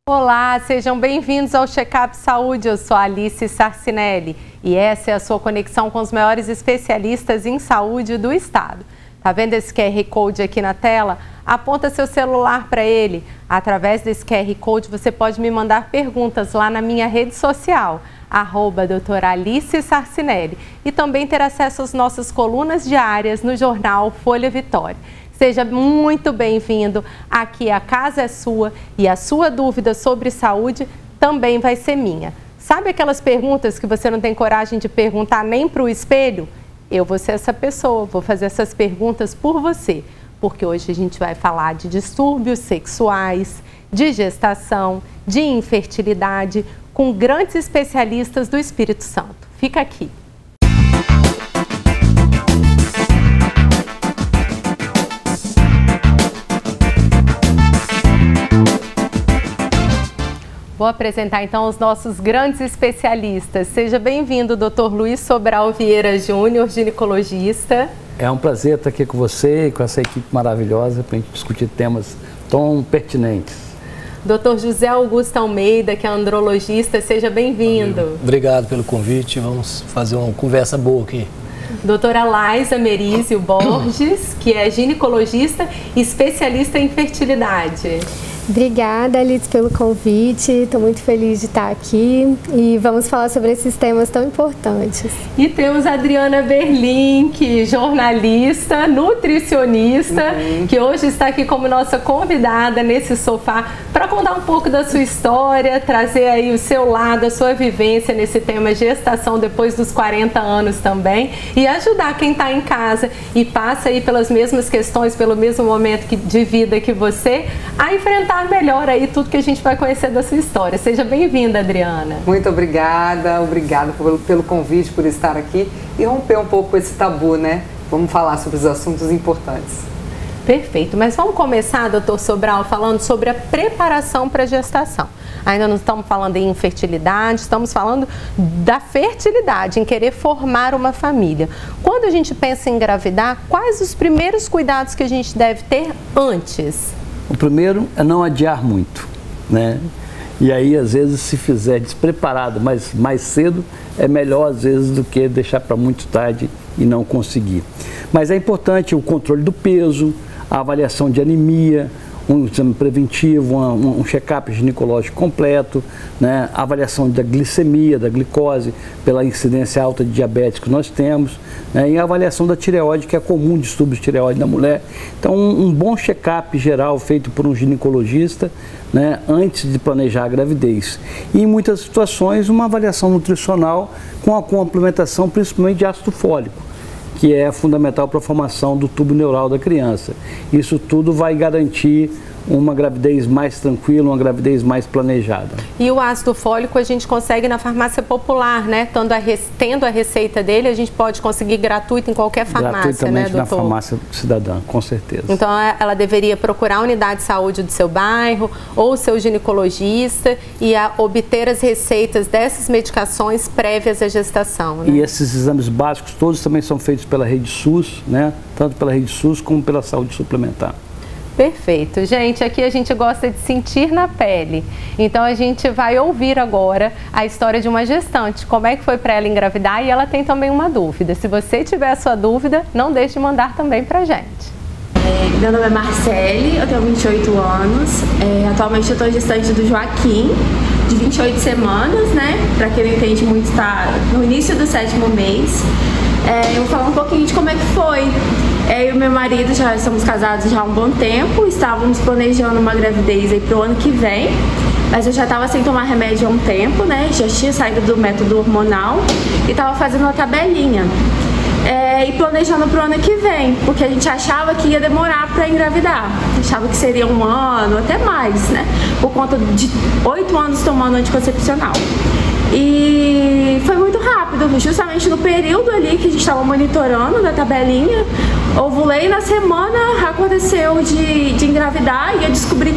Olá, sejam bem-vindos ao Checkup Saúde. Eu sou a Alice Sarcinelli e essa é a sua conexão com os maiores especialistas em saúde do estado. Tá vendo esse QR Code aqui na tela? Aponta seu celular para ele. Através desse QR Code você pode me mandar perguntas lá na minha rede social, @doutora Alice Sarcinelli, e também ter acesso às nossas colunas diárias no jornal Folha Vitória. Seja muito bem-vindo, aqui a casa é sua e a sua dúvida sobre saúde também vai ser minha. Sabe aquelas perguntas que você não tem coragem de perguntar nem para o espelho? Eu vou ser essa pessoa, vou fazer essas perguntas por você, porque hoje a gente vai falar de distúrbios sexuais, de gestação, de infertilidade, com grandes especialistas do Espírito Santo. Fica aqui. Vou apresentar então os nossos grandes especialistas. Seja bem-vindo, Dr. Luiz Sobral Vieira Júnior, ginecologista. É um prazer estar aqui com você e com essa equipe maravilhosa para a gente discutir temas tão pertinentes. Dr. José Augusto Almeida, que é andrologista, seja bem-vindo. Obrigado pelo convite, vamos fazer uma conversa boa aqui. Doutora Laisa Merizio Borges, que é ginecologista e especialista em fertilidade. Obrigada, Alice, pelo convite. Estou muito feliz de estar aqui e vamos falar sobre esses temas tão importantes. E temos a Adriana Berlink, jornalista, nutricionista, que hoje está aqui como nossa convidada nesse sofá para contar um pouco da sua história, trazer aí o seu lado, a sua vivência nesse tema gestação depois dos 40 anos também e ajudar quem está em casa e passa aí pelas mesmas questões, pelo mesmo momento de vida que você, a enfrentar melhor aí tudo que a gente vai conhecer da sua história. Seja bem-vinda, Adriana. Muito obrigada pelo convite, por estar aqui e romper um pouco esse tabu, né? Vamos falar sobre os assuntos importantes. Perfeito, mas vamos começar, doutor Sobral, falando sobre a preparação para a gestação. Ainda não estamos falando em infertilidade, estamos falando da fertilidade, em querer formar uma família. Quando a gente pensa em engravidar, quais os primeiros cuidados que a gente deve ter antes? O primeiro é não adiar muito, né? E aí, às vezes, se fizer despreparado, mas mais cedo, é melhor, às vezes, do que deixar para muito tarde e não conseguir. Mas é importante o controle do peso, a avaliação de anemia, um exame preventivo, um check-up ginecológico completo, né? A avaliação da glicemia, da glicose, pela incidência alta de diabetes que nós temos, né? E a avaliação da tireoide, que é comum, distúrbios de tireoide na mulher. Então, um bom check-up geral feito por um ginecologista, né? Antes de planejar a gravidez. E em muitas situações, uma avaliação nutricional com a complementação principalmente de ácido fólico, que é fundamental para a formação do tubo neural da criança. Isso tudo vai garantir uma gravidez mais tranquila, uma gravidez mais planejada. E o ácido fólico a gente consegue na farmácia popular, né? Tendo a receita dele, a gente pode conseguir gratuito em qualquer farmácia, gratuitamente, né, doutor? na farmácia cidadã, com certeza. Então ela deveria procurar a unidade de saúde do seu bairro ou o seu ginecologista e obter as receitas dessas medicações prévias à gestação, né? E esses exames básicos todos também são feitos pela rede SUS, né? Tanto pela rede SUS como pela saúde suplementar. Perfeito. Gente, aqui a gente gosta de sentir na pele. Então a gente vai ouvir agora a história de uma gestante. Como é que foi para ela engravidar e ela tem também uma dúvida. Se você tiver a sua dúvida, não deixe de mandar também pra gente. Meu nome é Marcele, eu tenho 28 anos. Atualmente eu estou gestante do Joaquim, de 28 semanas, né? Para quem não entende muito, está no início do 7º mês. Eu vou falar um pouquinho de como é que foi. Eu e meu marido já somos casados já há um bom tempo, estávamos planejando uma gravidez aí pro ano que vem, mas eu já estava sem tomar remédio há um tempo, né? Já tinha saído do método hormonal e estava fazendo uma tabelinha. E planejando pro ano que vem, porque a gente achava que ia demorar para engravidar, achava que seria 1 ano, até mais, né? Por conta de 8 anos tomando anticoncepcional. E foi muito rápido, justamente no período ali que a gente estava monitorando da tabelinha, ovulei na semana, aconteceu de engravidar e eu descobri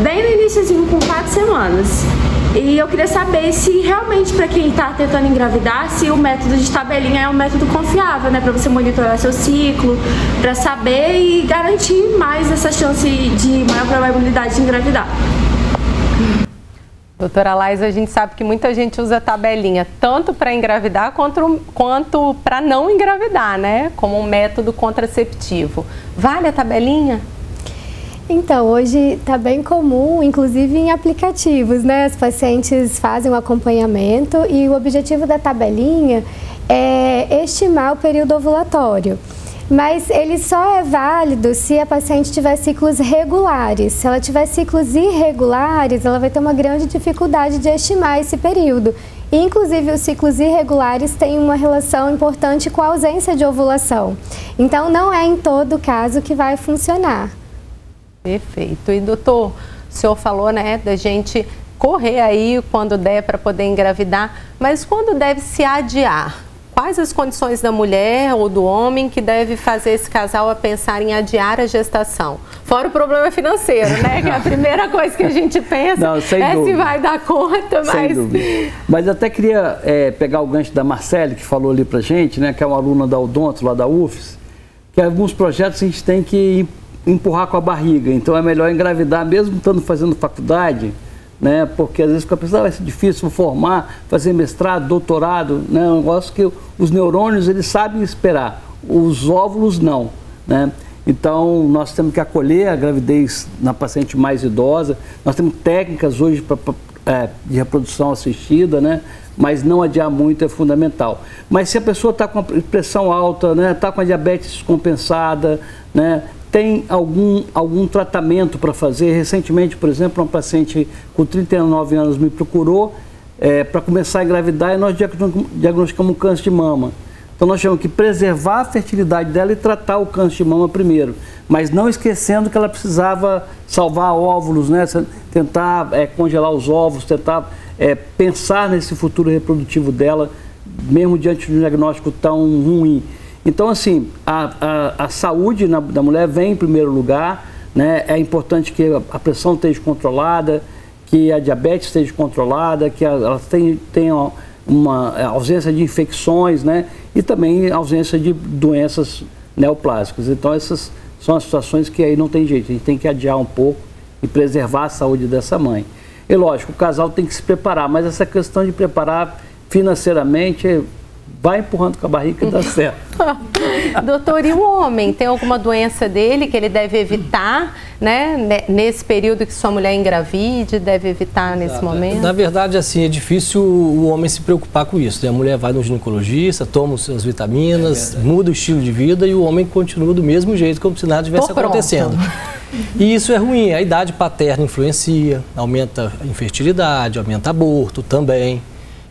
bem no iniciozinho, com 4 semanas. E eu queria saber se realmente, para quem está tentando engravidar, se o método de tabelinha é um método confiável, né? Para você monitorar seu ciclo, para saber e garantir mais essa chance de maior probabilidade de engravidar. Doutora Laís, a gente sabe que muita gente usa a tabelinha tanto para engravidar quanto para não engravidar, né? Como um método contraceptivo. Vale a tabelinha? Então, hoje está bem comum, inclusive em aplicativos, né? As pacientes fazem um acompanhamento e o objetivo da tabelinha é estimar o período ovulatório. Mas ele só é válido se a paciente tiver ciclos regulares. Se ela tiver ciclos irregulares, ela vai ter uma grande dificuldade de estimar esse período. E, inclusive, os ciclos irregulares têm uma relação importante com a ausência de ovulação. Então, não é em todo caso que vai funcionar. Perfeito. E, doutor, o senhor falou, né, da gente correr aí quando der para poder engravidar, mas quando deve se adiar? Quais as condições da mulher ou do homem que deve fazer esse casal a pensar em adiar a gestação? Fora o problema financeiro, né? Que é a primeira coisa que a gente pensa se vai dar conta, mas... Sem dúvida. Mas eu até queria pegar o gancho da Marcele, que falou ali pra gente, né? Que é uma aluna da Odonto, lá da UFES, que alguns projetos a gente tem que empurrar com a barriga. Então é melhor engravidar, mesmo estando fazendo faculdade, né? Porque às vezes fica pensando, vai ser difícil formar, fazer mestrado, doutorado, né? É um negócio que os neurônios, eles sabem esperar, os óvulos não, né? Então nós temos que acolher a gravidez na paciente mais idosa, nós temos técnicas hoje de reprodução assistida, né? Mas não adiar muito é fundamental. Mas se a pessoa está com a pressão alta, né? Está com a diabetes descompensada, né? Tem algum tratamento para fazer? Recentemente, por exemplo, uma paciente com 39 anos me procurou para começar a engravidar e nós diagnosticamos um câncer de mama. Então nós tivemos que preservar a fertilidade dela e tratar o câncer de mama primeiro, mas não esquecendo que ela precisava salvar óvulos, né? Tentar congelar os óvulos, tentar pensar nesse futuro reprodutivo dela, mesmo diante de um diagnóstico tão ruim. Então, assim, a saúde da mulher vem em primeiro lugar, né? É importante que a pressão esteja controlada, que a diabetes esteja controlada, que ela tenha uma ausência de infecções, né? E também ausência de doenças neoplásicas. Então, essas são as situações que aí não tem jeito, a gente tem que adiar um pouco e preservar a saúde dessa mãe. E lógico, o casal tem que se preparar, mas essa questão de preparar financeiramente... vai empurrando com a barriga e dá certo. Doutor, e o homem? Tem alguma doença dele que ele deve evitar, né? Nesse período que sua mulher engravide, deve evitar nesse momento? Na verdade, assim, é difícil o homem se preocupar com isso, né? A mulher vai no ginecologista, toma as suas vitaminas, muda o estilo de vida e o homem continua do mesmo jeito, como se nada estivesse acontecendo. E isso é ruim, a idade paterna influencia, aumenta a infertilidade, aumenta aborto também.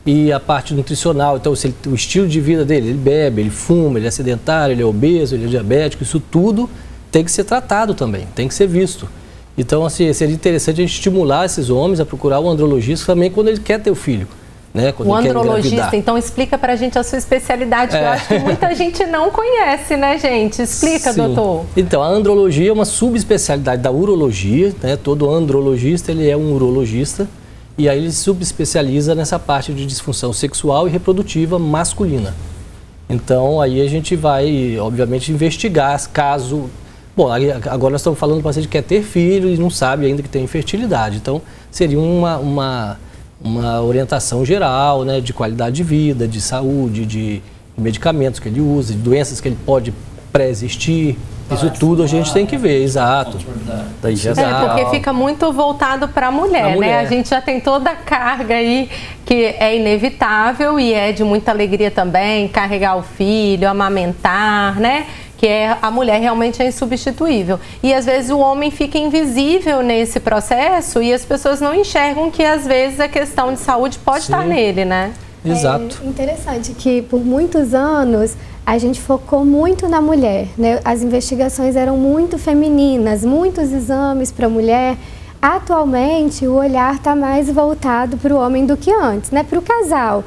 E a parte nutricional, então o estilo de vida dele, ele bebe, ele fuma, ele é sedentário, ele é obeso, ele é diabético, isso tudo tem que ser tratado também, tem que ser visto. Então, assim, seria interessante a gente estimular esses homens a procurar o andrologista também quando ele quer ter o filho, né? Quando o ele andrologista, quer então explica pra gente a sua especialidade, que eu acho que muita gente não conhece, né, gente? Explica, Sim. Doutor. Então, a andrologia é uma subespecialidade da urologia, né? Todo andrologista, ele é um urologista. E aí ele se subespecializa nessa parte de disfunção sexual e reprodutiva masculina. Então aí a gente vai, obviamente, investigar caso... Bom, agora nós estamos falando do paciente que quer ter filho e não sabe ainda que tem infertilidade. Então seria uma orientação geral, né, de qualidade de vida, de saúde, de medicamentos que ele usa, de doenças que ele pode pré-existir. Isso tudo a gente tem que ver, exato. Porque fica muito voltado para a mulher, né? A gente já tem toda a carga aí que é inevitável e é de muita alegria também, carregar o filho, amamentar, né? Que a mulher realmente é insubstituível. E às vezes o homem fica invisível nesse processo e as pessoas não enxergam que às vezes a questão de saúde pode estar nele, né? Exato. É interessante que por muitos anos a gente focou muito na mulher, né? As investigações eram muito femininas, muitos exames para a mulher. Atualmente o olhar está mais voltado para o homem do que antes, né? Para o casal.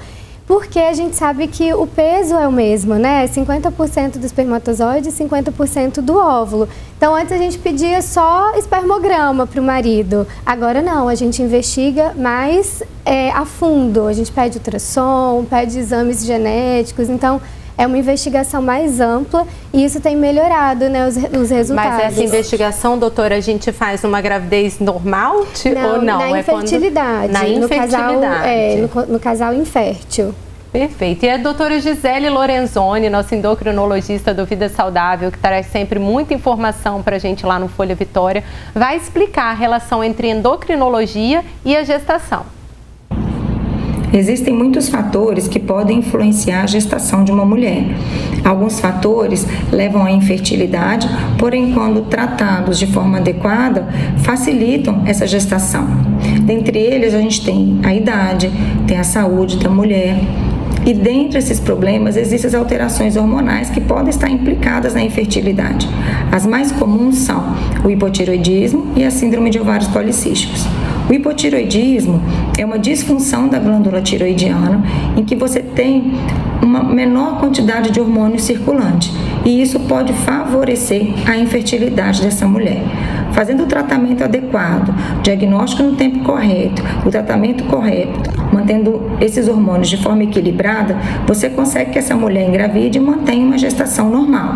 Porque a gente sabe que o peso é o mesmo, né? 50% do espermatozoide e 50% do óvulo. Então, antes a gente pedia só espermograma para o marido. Agora não, a gente investiga mais a fundo. A gente pede ultrassom, pede exames genéticos. Então, é uma investigação mais ampla e isso tem melhorado, né, os resultados. Mas essa investigação, doutora, a gente faz numa gravidez normal ou não? Na infertilidade. Na infertilidade. No casal infértil. Perfeito. E a doutora Gisele Lorenzoni, nossa endocrinologista do Vida Saudável, que traz sempre muita informação para a gente lá no Folha Vitória, vai explicar a relação entre endocrinologia e a gestação. Existem muitos fatores que podem influenciar a gestação de uma mulher. Alguns fatores levam à infertilidade, porém, quando tratados de forma adequada, facilitam essa gestação. Dentre eles, a gente tem a idade, tem a saúde da mulher. E dentre esses problemas, existem as alterações hormonais que podem estar implicadas na infertilidade. As mais comuns são o hipotireoidismo e a síndrome de ovários policísticos. O hipotireoidismo é uma disfunção da glândula tireoidiana em que você tem uma menor quantidade de hormônio circulante e isso pode favorecer a infertilidade dessa mulher. Fazendo o tratamento adequado, diagnóstico no tempo correto, o tratamento correto, mantendo esses hormônios de forma equilibrada, você consegue que essa mulher engravide e mantenha uma gestação normal.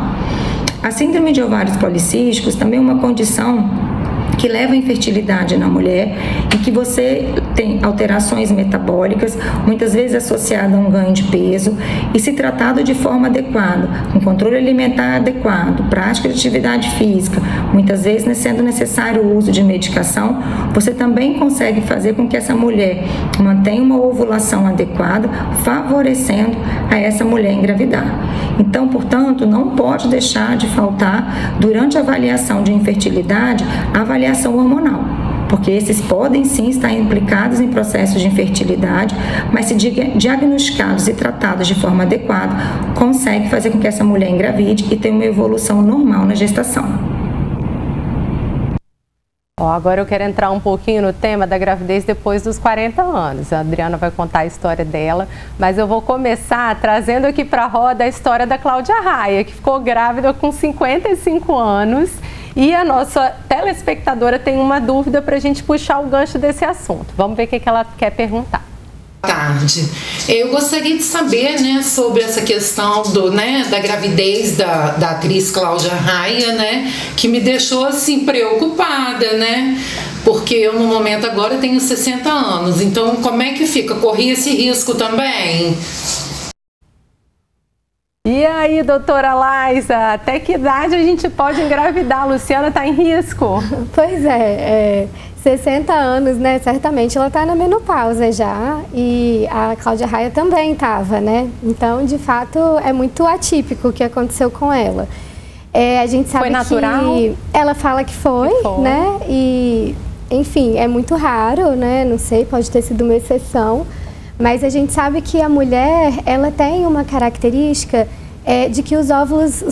A síndrome de ovários policísticos também é uma condição que leva à infertilidade na mulher e que você tem alterações metabólicas, muitas vezes associada a um ganho de peso, e se tratado de forma adequada, com controle alimentar adequado, prática de atividade física, muitas vezes sendo necessário o uso de medicação, você também consegue fazer com que essa mulher mantenha uma ovulação adequada, favorecendo a essa mulher engravidar. Então, portanto, não pode deixar de faltar, durante a avaliação de infertilidade, a avaliação hormonal, porque esses podem sim estar implicados em processos de infertilidade, mas se diagnosticados e tratados de forma adequada, consegue fazer com que essa mulher engravide e tenha uma evolução normal na gestação. Agora eu quero entrar um pouquinho no tema da gravidez depois dos 40 anos. A Adriana vai contar a história dela, mas eu vou começar trazendo aqui para a roda a história da Cláudia Raia, que ficou grávida com 55 anos. E a nossa telespectadora tem uma dúvida para a gente puxar o gancho desse assunto. Vamos ver o que ela quer perguntar. Boa tarde. Eu gostaria de saber, né, sobre essa questão da gravidez da atriz Cláudia Raia, né, que me deixou assim preocupada, né, porque eu no momento agora tenho 60 anos, então como é que fica? Corri esse risco também? E aí, doutora Laisa, até que idade a gente pode engravidar? A Luciana está em risco? Pois é, 60 anos, né? Certamente ela está na menopausa já e a Cláudia Raia também estava, né? Então, de fato, é muito atípico o que aconteceu com ela. A gente sabe foi natural? Que ela fala que foi, né? E, enfim, é muito raro, né? Não sei, pode ter sido uma exceção. Mas a gente sabe que a mulher, ela tem uma característica de que os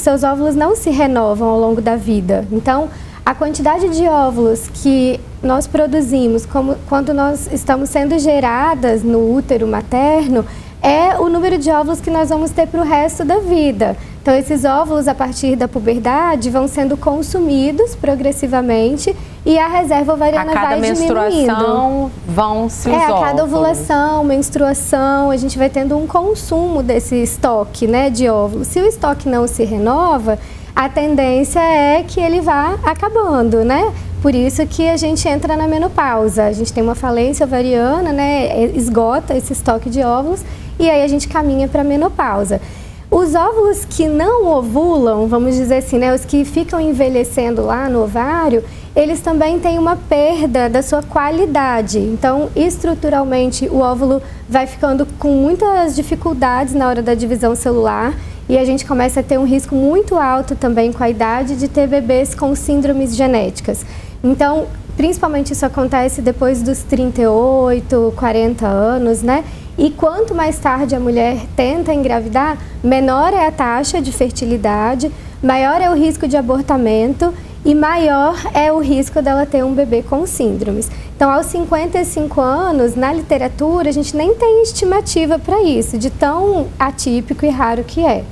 seus óvulos não se renovam ao longo da vida. Então, a quantidade de óvulos que nós produzimos quando nós estamos sendo geradas no útero materno é o número de óvulos que nós vamos ter para o resto da vida. Então, esses óvulos, a partir da puberdade, vão sendo consumidos progressivamente e a reserva ovariana vai diminuindo. A cada menstruação vão-se os óvulos. A cada ovulação, menstruação, a gente vai tendo um consumo desse estoque, né, de óvulos. Se o estoque não se renova, a tendência é que ele vá acabando, né? Por isso que a gente entra na menopausa. A gente tem uma falência ovariana, né, esgota esse estoque de óvulos e aí a gente caminha para a menopausa. Os óvulos que não ovulam, vamos dizer assim, né, os que ficam envelhecendo lá no ovário, eles também têm uma perda da sua qualidade. Então, estruturalmente, o óvulo vai ficando com muitas dificuldades na hora da divisão celular e a gente começa a ter um risco muito alto também com a idade de ter bebês com síndromes genéticas. Então, principalmente isso acontece depois dos 38, 40 anos, né? E quanto mais tarde a mulher tenta engravidar, menor é a taxa de fertilidade, maior é o risco de abortamento e maior é o risco dela ter um bebê com síndromes. Então, aos 55 anos, na literatura, a gente nem tem estimativa para isso, de tão atípico e raro que é.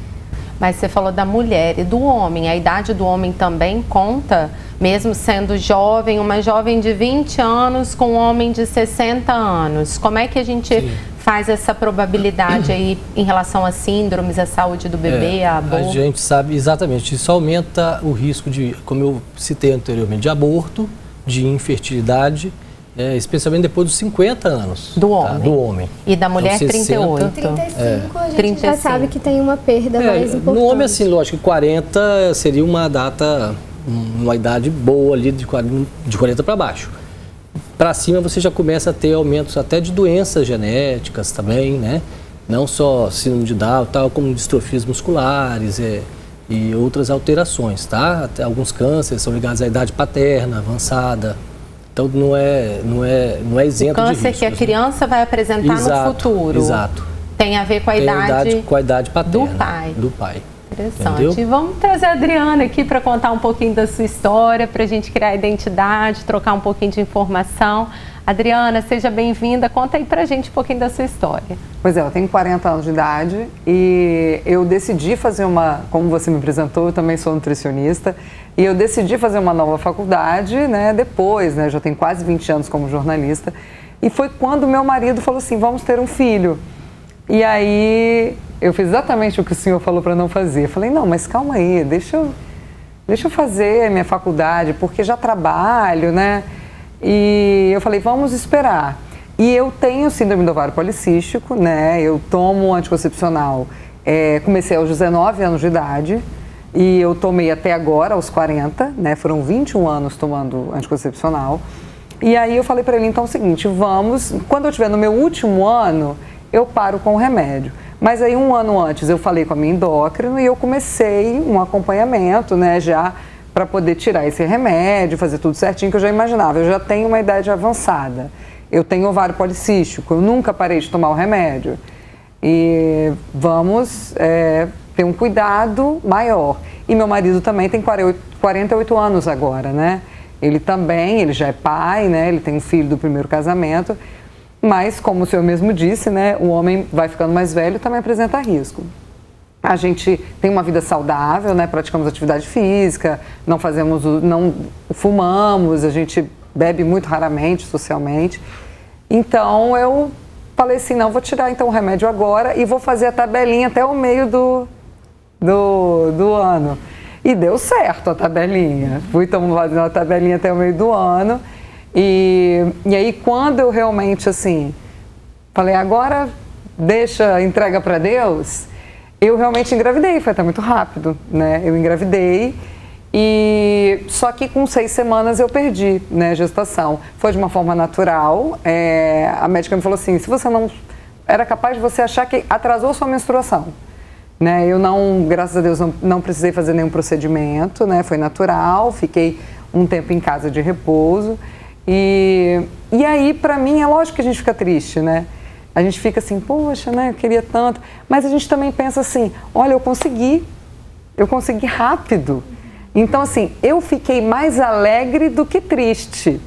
Mas você falou da mulher e do homem. A idade do homem também conta, mesmo sendo jovem, uma jovem de 20 anos com um homem de 60 anos. Como é que a gente faz essa probabilidade aí em relação a síndromes, a saúde do bebê, a aborto? A gente sabe exatamente, isso aumenta o risco de, como eu citei anteriormente, de aborto, de infertilidade, especialmente depois dos 50 anos. Do homem. Tá? Do homem. E da mulher, então, 60, 35, a gente já sabe que tem uma perda mais importante. No homem, assim, lógico que 40 seria uma data, uma idade boa ali, de 40 para baixo. Para cima você já começa a ter aumentos até de doenças genéticas também, né? Não só síndrome de Down, tal, como distrofias musculares e outras alterações, tá? Até alguns cânceres são ligados à idade paterna, avançada. Então não é isento de riscos. O câncer que a criança vai apresentar no futuro. Exato. Tem a ver com a idade paterna. Do pai. Interessante. Entendeu? E vamos trazer a Adriana aqui para contar um pouquinho da sua história, para a gente criar identidade, trocar um pouquinho de informação. Adriana, seja bem-vinda. Conta aí para a gente um pouquinho da sua história. Pois é, eu tenho 40 anos de idade e eu decidi fazer como você me apresentou, eu também sou nutricionista, e eu decidi fazer uma nova faculdade, né, depois, né, já tenho quase 20 anos como jornalista, e foi quando meu marido falou assim, vamos ter um filho. E aí eu fiz exatamente o que o senhor falou para não fazer. Eu falei, não, mas calma aí, deixa eu fazer minha faculdade, porque já trabalho, né? E eu falei, vamos esperar. E eu tenho síndrome do ovário policístico, né? Eu tomo anticoncepcional, comecei aos 19 anos de idade e eu tomei até agora, aos 40, né? Foram 21 anos tomando anticoncepcional. E aí eu falei para ele, então é o seguinte, quando eu estiver no meu último ano, eu paro com o remédio. Mas aí um ano antes eu falei com a minha endócrina e eu comecei um acompanhamento, né, já para poder tirar esse remédio, fazer tudo certinho, que eu já imaginava. Eu já tenho uma idade avançada, eu tenho ovário policístico, eu nunca parei de tomar o remédio. E vamos ter um cuidado maior. E meu marido também tem 48 anos agora, né? Ele já é pai, né? Ele tem um filho do primeiro casamento. Mas, como o senhor mesmo disse, né, o homem vai ficando mais velho e também apresenta risco. A gente tem uma vida saudável, né, praticamos atividade física, não fumamos, a gente bebe muito raramente, socialmente. Então, eu falei assim, não, vou tirar então o remédio agora e vou fazer a tabelinha até o meio do ano. E deu certo a tabelinha. Fui fazendo a tabelinha até o meio do ano. E aí quando eu realmente assim, falei, agora entrega para Deus, eu realmente engravidei, foi até muito rápido, né? Eu engravidei e só que com 6 semanas eu perdi, né, a gestação. Foi de uma forma natural, a médica me falou assim, se você não, era capaz de você achar que atrasou sua menstruação. Né? Eu não, graças a Deus, não precisei fazer nenhum procedimento, né? Foi natural, fiquei um tempo em casa de repouso. E aí, para mim, é lógico que a gente fica triste, né? A gente fica assim, poxa, né, eu queria tanto. Mas a gente também pensa assim, olha, eu consegui rápido. Então, assim, eu fiquei mais alegre do que triste.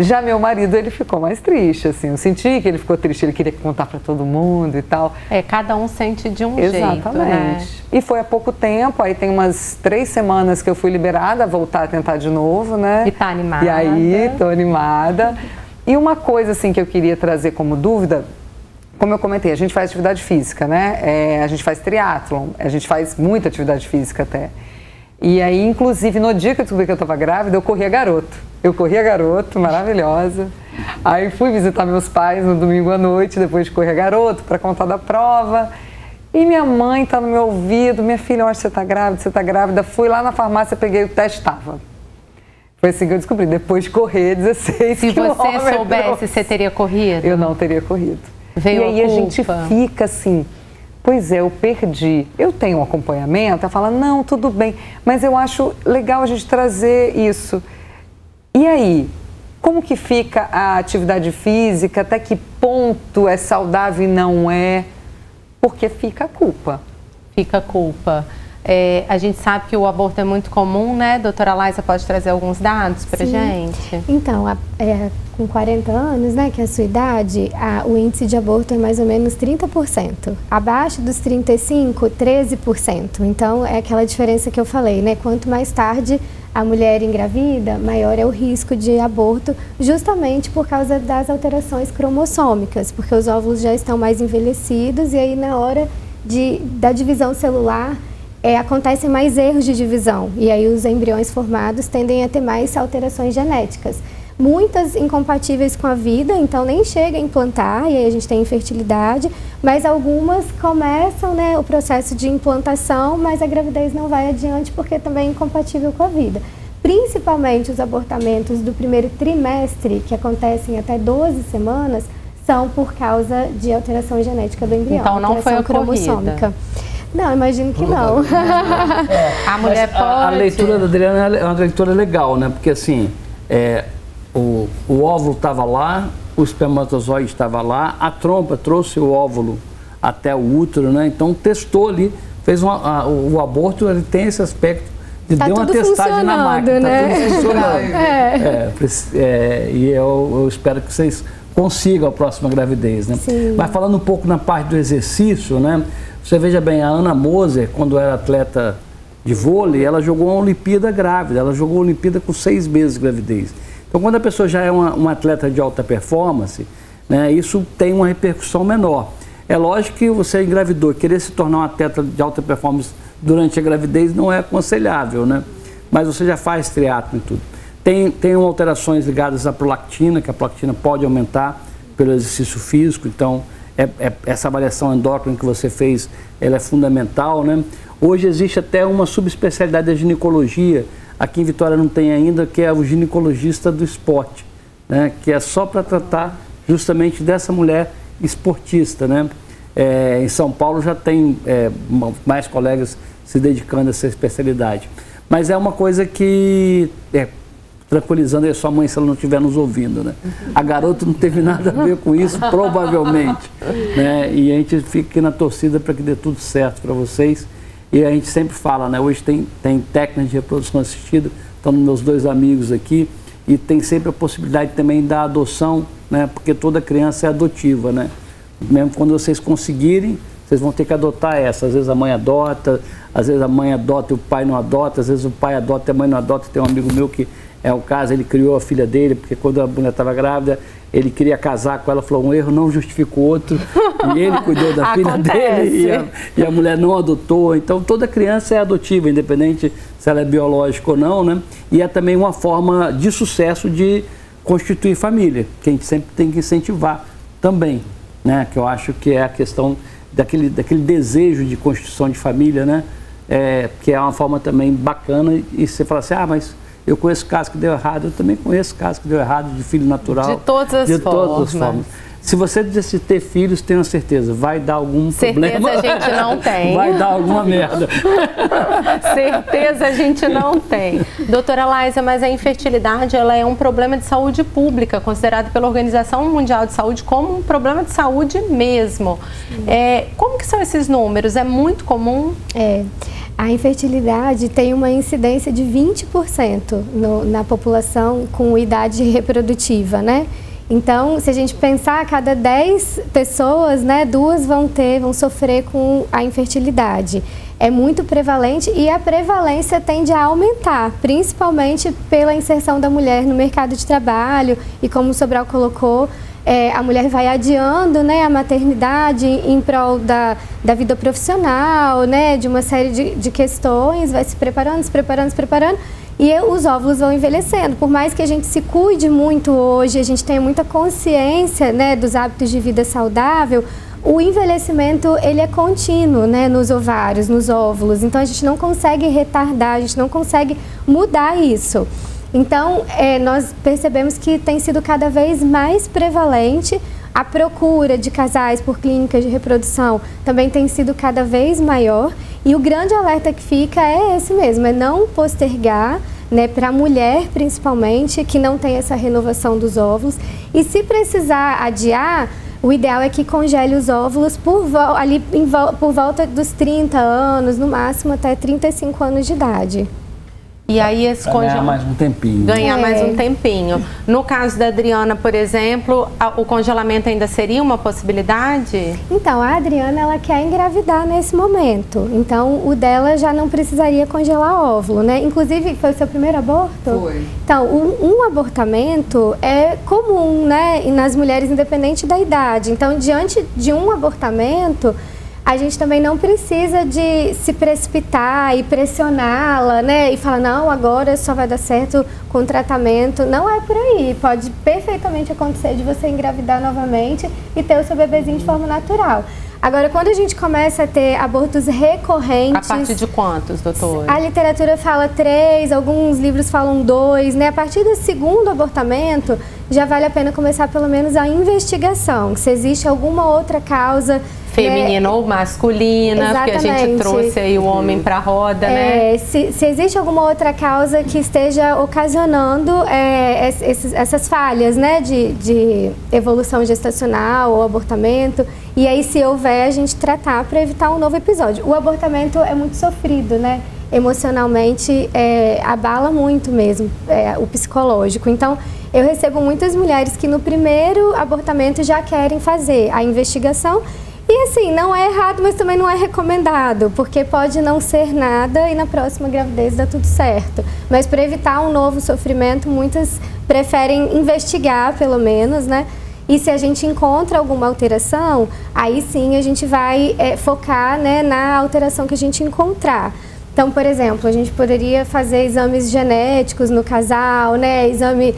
Já meu marido, ele ficou mais triste, assim, eu senti que ele ficou triste, ele queria contar para todo mundo e tal. Cada um sente de um jeito, né? Exatamente. E foi há pouco tempo, aí tem umas 3 semanas que eu fui liberada a voltar a tentar de novo, né? E tá animada. E aí, tô animada. E uma coisa, assim, que eu queria trazer como dúvida, como eu comentei, a gente faz atividade física, né? A gente faz triatlon, a gente faz muita atividade física até. E aí, inclusive, no dia que eu descobri que eu estava grávida, eu corria garoto. Maravilhosa. Aí fui visitar meus pais no domingo à noite, depois de correr garoto, para contar da prova. E minha mãe tá no meu ouvido, minha filha, eu acho que você tá grávida. Fui lá na farmácia, peguei o teste, estava. Foi assim que eu descobri, depois de correr 16 quilômetros. Se você soubesse, você teria corrido? Eu não teria corrido. Veio e aí a gente fica assim... Pois é, eu perdi. Eu tenho um acompanhamento, ela fala, não, tudo bem, mas eu acho legal a gente trazer isso. E aí, como que fica a atividade física, até que ponto é saudável e não é? Porque fica a culpa. Fica a culpa. A gente sabe que o aborto é muito comum, né? Doutora Laisa pode trazer alguns dados pra gente? Então, com 40 anos, né, que é a sua idade, o índice de aborto é mais ou menos 30%. Abaixo dos 35, 13%. Então, é aquela diferença que eu falei, né? Quanto mais tarde a mulher engravida, maior é o risco de aborto, justamente por causa das alterações cromossômicas, porque os óvulos já estão mais envelhecidos e aí na hora da divisão celular acontecem mais erros de divisão e aí os embriões formados tendem a ter mais alterações genéticas. Muitas incompatíveis com a vida, então nem chega a implantar, e aí a gente tem infertilidade, mas algumas começam, né, o processo de implantação, mas a gravidez não vai adiante porque também é incompatível com a vida. Principalmente os abortamentos do primeiro trimestre, que acontecem até 12 semanas, são por causa de alteração genética do embrião. Então não foi cromossômica. Não, imagino que não. A mulher pode... A leitura da Adriana é uma leitura legal, né? Porque assim, o óvulo estava lá, o espermatozoide estava lá, a trompa trouxe o óvulo até o útero, né? Então testou ali, fez o aborto, ele tem esse aspecto de dar uma testagem na máquina. Né? Tá tudo funcionando. E eu espero que vocês consigam a próxima gravidez, né? Sim. Mas falando um pouco na parte do exercício, né? Você veja bem, a Ana Moser, quando era atleta de vôlei, ela jogou uma Olimpíada grávida, ela jogou a Olimpíada com 6 meses de gravidez. Então, quando a pessoa já é uma atleta de alta performance, né, isso tem uma repercussão menor. É lógico que você engravidou, querer se tornar um atleta de alta performance durante a gravidez não é aconselhável, né? Mas você já faz triatlo e tudo. Tem alterações ligadas à prolactina, que a prolactina pode aumentar pelo exercício físico, então essa avaliação endócrina que você fez, ela é fundamental, né? Hoje existe até uma subespecialidade da ginecologia, aqui em Vitória não tem ainda, que é o ginecologista do esporte, né? Que é só para tratar justamente dessa mulher esportista, né? Em São Paulo já tem mais colegas se dedicando a essa especialidade. Mas é uma coisa que, tranquilizando aí a sua mãe se ela não estiver nos ouvindo, né? A garota não teve nada a ver com isso, provavelmente, né? E a gente fica aqui na torcida para que dê tudo certo para vocês. E a gente sempre fala, né? Hoje tem técnicas de reprodução assistida, estão meus 2 amigos aqui, e tem sempre a possibilidade também da adoção, né? Porque toda criança é adotiva, né? Mesmo quando vocês conseguirem, vocês vão ter que adotar essa. Às vezes a mãe adota, às vezes a mãe adota e o pai não adota, às vezes o pai adota e a mãe não adota. Tem um amigo meu que é o caso, ele criou a filha dele, porque quando a mulher estava grávida, ele queria casar com ela, falou, um erro não justifica o outro, e ele cuidou da filha dele, e a mulher não adotou. Então toda criança é adotiva, independente se ela é biológica ou não, né? E é também uma forma de sucesso de constituir família, que a gente sempre tem que incentivar também, né? Que eu acho que é a questão daquele desejo de constituição de família, né? Que é uma forma também bacana, e você fala assim, mas eu conheço casos que deu errado, eu também conheço casos que deu errado de filho natural. De todas as formas. Se você decidir ter filhos, tenha certeza, vai dar algum problema. Certeza a gente não tem. Vai dar alguma merda. Certeza a gente não tem. Doutora Laísa, mas a infertilidade ela é um problema de saúde pública, considerado pela Organização Mundial de Saúde como um problema de saúde mesmo. Como que são esses números? É muito comum? A infertilidade tem uma incidência de 20% na população com idade reprodutiva, né? Então, se a gente pensar, a cada 10 pessoas, né, 2 vão sofrer com a infertilidade. É muito prevalente e a prevalência tende a aumentar, principalmente pela inserção da mulher no mercado de trabalho e, como o Sobral colocou, a mulher vai adiando, né, a maternidade em prol da vida profissional, né, de uma série de questões, vai se preparando, e os óvulos vão envelhecendo. Por mais que a gente se cuide muito hoje, a gente tenha muita consciência, né, dos hábitos de vida saudável, o envelhecimento ele é contínuo, né, nos ovários, nos óvulos. Então a gente não consegue retardar, a gente não consegue mudar isso. Então, nós percebemos que tem sido cada vez mais prevalente a procura de casais por clínicas de reprodução, também tem sido cada vez maior, e o grande alerta que fica é esse mesmo, é não postergar, né, para a mulher principalmente, que não tem essa renovação dos óvulos, e se precisar adiar, o ideal é que congele os óvulos por volta dos 30 anos, no máximo até 35 anos de idade. E aí esse ganhar mais um tempinho. Ganhar mais um tempinho. No caso da Adriana, por exemplo, o congelamento ainda seria uma possibilidade? Então, a Adriana, ela quer engravidar nesse momento. Então, o dela já não precisaria congelar óvulo, né? Inclusive, foi o seu primeiro aborto? Foi. Então, um abortamento é comum, né? E nas mulheres, independente da idade. Então, diante de um abortamento, a gente também não precisa de se precipitar e pressioná-la, né? E falar, não, agora só vai dar certo com o tratamento. Não é por aí. Pode perfeitamente acontecer de você engravidar novamente e ter o seu bebezinho de forma natural. Agora, quando a gente começa a ter abortos recorrentes... A partir de quantos, doutor? A literatura fala 3, alguns livros falam 2, né? A partir do segundo abortamento, já vale a pena começar pelo menos a investigação. Se existe alguma outra causa... Feminina ou masculina, exatamente, porque a gente trouxe aí o homem para a roda, né? Se existe alguma outra causa que esteja ocasionando essas falhas, né, de evolução gestacional ou abortamento, e aí se houver, a gente tratar para evitar um novo episódio. O abortamento é muito sofrido, né? Emocionalmente, abala muito mesmo o psicológico. Então, eu recebo muitas mulheres que no primeiro abortamento já querem fazer a investigação. E assim, não é errado, mas também não é recomendado, porque pode não ser nada e na próxima gravidez dá tudo certo. Mas para evitar um novo sofrimento, muitas preferem investigar, pelo menos, né? E se a gente encontra alguma alteração, aí sim a gente vai focar, né, na alteração que a gente encontrar. Então, por exemplo, a gente poderia fazer exames genéticos no casal, né, exame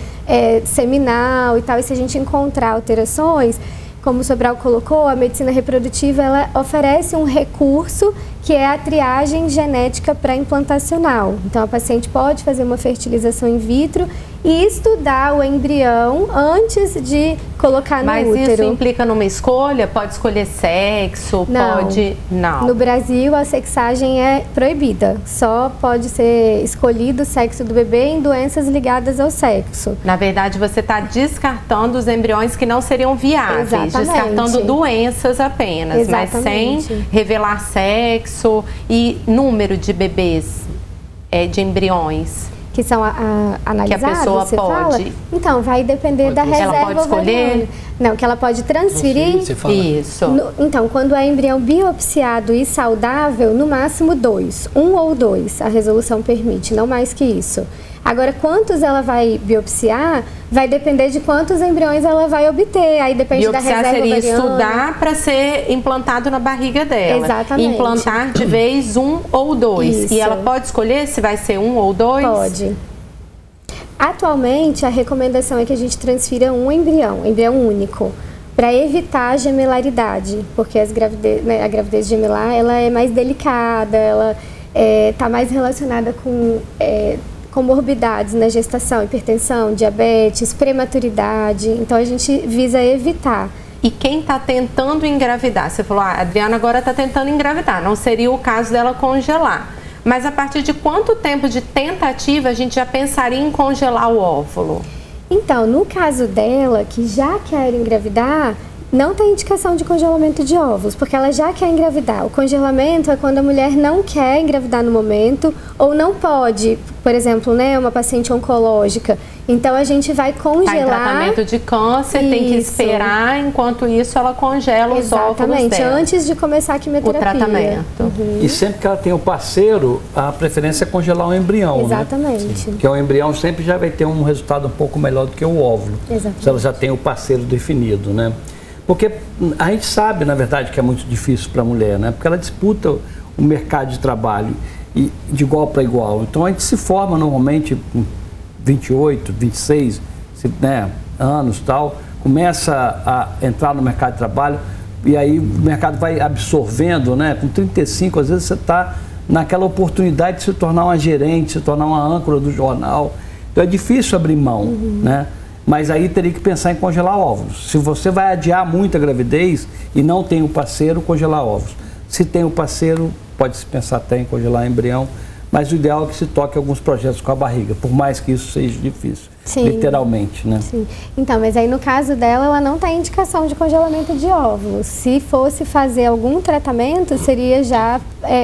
seminal e tal, e se a gente encontrar alterações, como o Sobral colocou, a medicina reprodutiva ela oferece um recurso que é a triagem genética pré-implantacional. Então, a paciente pode fazer uma fertilização in vitro e estudar o embrião antes de colocar no útero. Mas isso implica numa escolha? Pode escolher sexo? Não. Pode... Não. No Brasil, a sexagem é proibida. Só pode ser escolhido o sexo do bebê em doenças ligadas ao sexo. Na verdade, você está descartando os embriões que não seriam viáveis. Exatamente. Descartando doenças apenas. Exatamente. Mas sem revelar sexo e número de bebês, de embriões. Que são analisados, que a pessoa você pode. fala? Então, vai depender da reserva. Ela pode escolher? ovariana. Não, que ela pode transferir. Você fala. Isso. Então, quando é embrião biopsiado e saudável, no máximo 2. 1 ou 2, a resolução permite, não mais que isso. Agora, quantos ela vai biopsiar, vai depender de quantos embriões ela vai obter. Aí depende da reserva seria ovariana. estudar para ser implantado na barriga dela. Exatamente. Implantar de vez 1 ou 2. Isso. E ela pode escolher se vai ser 1 ou 2? Pode. Atualmente, a recomendação é que a gente transfira um embrião único, para evitar a gemelaridade, porque a gravidez gemelar ela é mais delicada, ela está mais relacionada com comorbidades na gestação, hipertensão, diabetes, prematuridade, então a gente visa evitar. E quem está tentando engravidar? Você falou, a Adriana agora está tentando engravidar, não seria o caso dela congelar. Mas a partir de quanto tempo de tentativa a gente já pensaria em congelar o óvulo? Então, no caso dela, que já quer engravidar, não tem indicação de congelamento de óvulos, porque ela já quer engravidar. O congelamento é quando a mulher não quer engravidar no momento ou não pode, por exemplo, né, uma paciente oncológica. Então, a gente vai congelar... Tá em tratamento de câncer, tem que esperar, enquanto isso ela congela os óvulos dela. Antes de começar a quimioterapia. O tratamento. E sempre que ela tem o parceiro, a preferência é congelar o embrião, Exatamente. né? Porque o embrião sempre já vai ter um resultado um pouco melhor do que o óvulo. Exatamente. Se ela já tem o parceiro definido, né? Porque a gente sabe, na verdade, que é muito difícil para a mulher, né? Porque ela disputa o mercado de trabalho de igual para igual. Então, a gente se forma normalmente com 28, 26 anos e tal, começa a entrar no mercado de trabalho e aí o mercado vai absorvendo, né? Com 35, às vezes você está naquela oportunidade de se tornar uma gerente, se tornar uma âncora do jornal. Então, é difícil abrir mão, né? Mas aí teria que pensar em congelar óvulos. Se você vai adiar muito a gravidez e não tem o parceiro, congelar óvulos. Se tem o parceiro, pode-se pensar até em congelar embrião, mas o ideal é que se toque alguns projetos com a barriga, por mais que isso seja difícil. Sim. literalmente, né? Sim. Então, mas aí no caso dela, ela não tem indicação de congelamento de óvulos. Se fosse fazer algum tratamento, seria já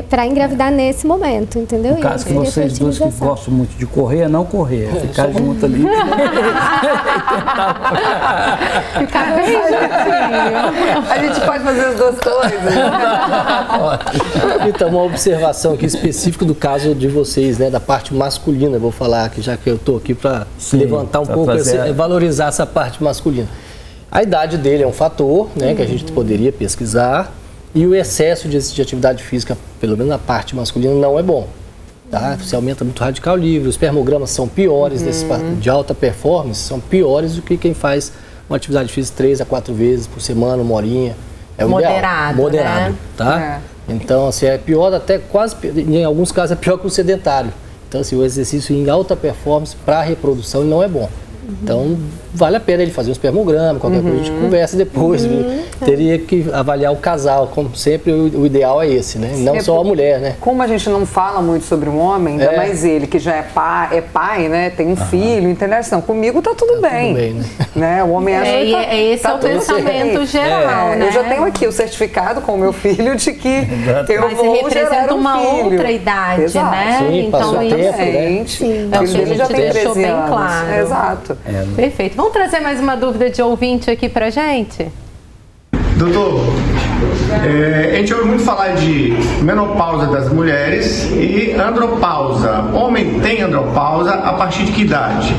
para engravidar nesse momento, entendeu? No caso que vocês duas que gostam muito de correr, é não correr, é ficar junto ali. Ficar bem juntinho. A gente pode fazer as duas coisas. Então, uma observação aqui específica do caso de vocês, né, da parte masculina, vou falar aqui, já que eu estou aqui para levantar um pouco, valorizar essa parte masculina. A idade dele é um fator, né, que a gente poderia pesquisar, e o excesso de atividade física, pelo menos na parte masculina, não é bom. Tá? Você aumenta muito o radical livre, os espermogramas são piores de alta performance, são piores do que quem faz uma atividade física 3 a 4 vezes por semana, uma horinha. É o ideal. Moderado, né? Tá? Então, assim, é pior até quase, em alguns casos é pior que o sedentário. Então, assim, o exercício em alta performance para a reprodução não é bom. Então, vale a pena ele fazer um espermograma, qualquer coisa, a gente conversa depois. Teria que avaliar o casal, como sempre, o ideal é esse, né? Não só a mulher, né? Como a gente não fala muito sobre um homem, ainda mais ele, que já é pai, né? Tem um filho, entendeu? Não, comigo tá tudo bem. Tudo bem, né? O homem esse é o pensamento geral, né? Eu já tenho aqui o certificado com o meu filho de que eu vou representa uma outra idade, né? Sim, então, passou tempo, né? Sim. É o que a gente deixou bem claro. Exato. Perfeito. Vamos trazer mais uma dúvida de ouvinte aqui pra gente? Doutor, a gente ouve muito falar de menopausa das mulheres e andropausa. Homem tem andropausa a partir de que idade?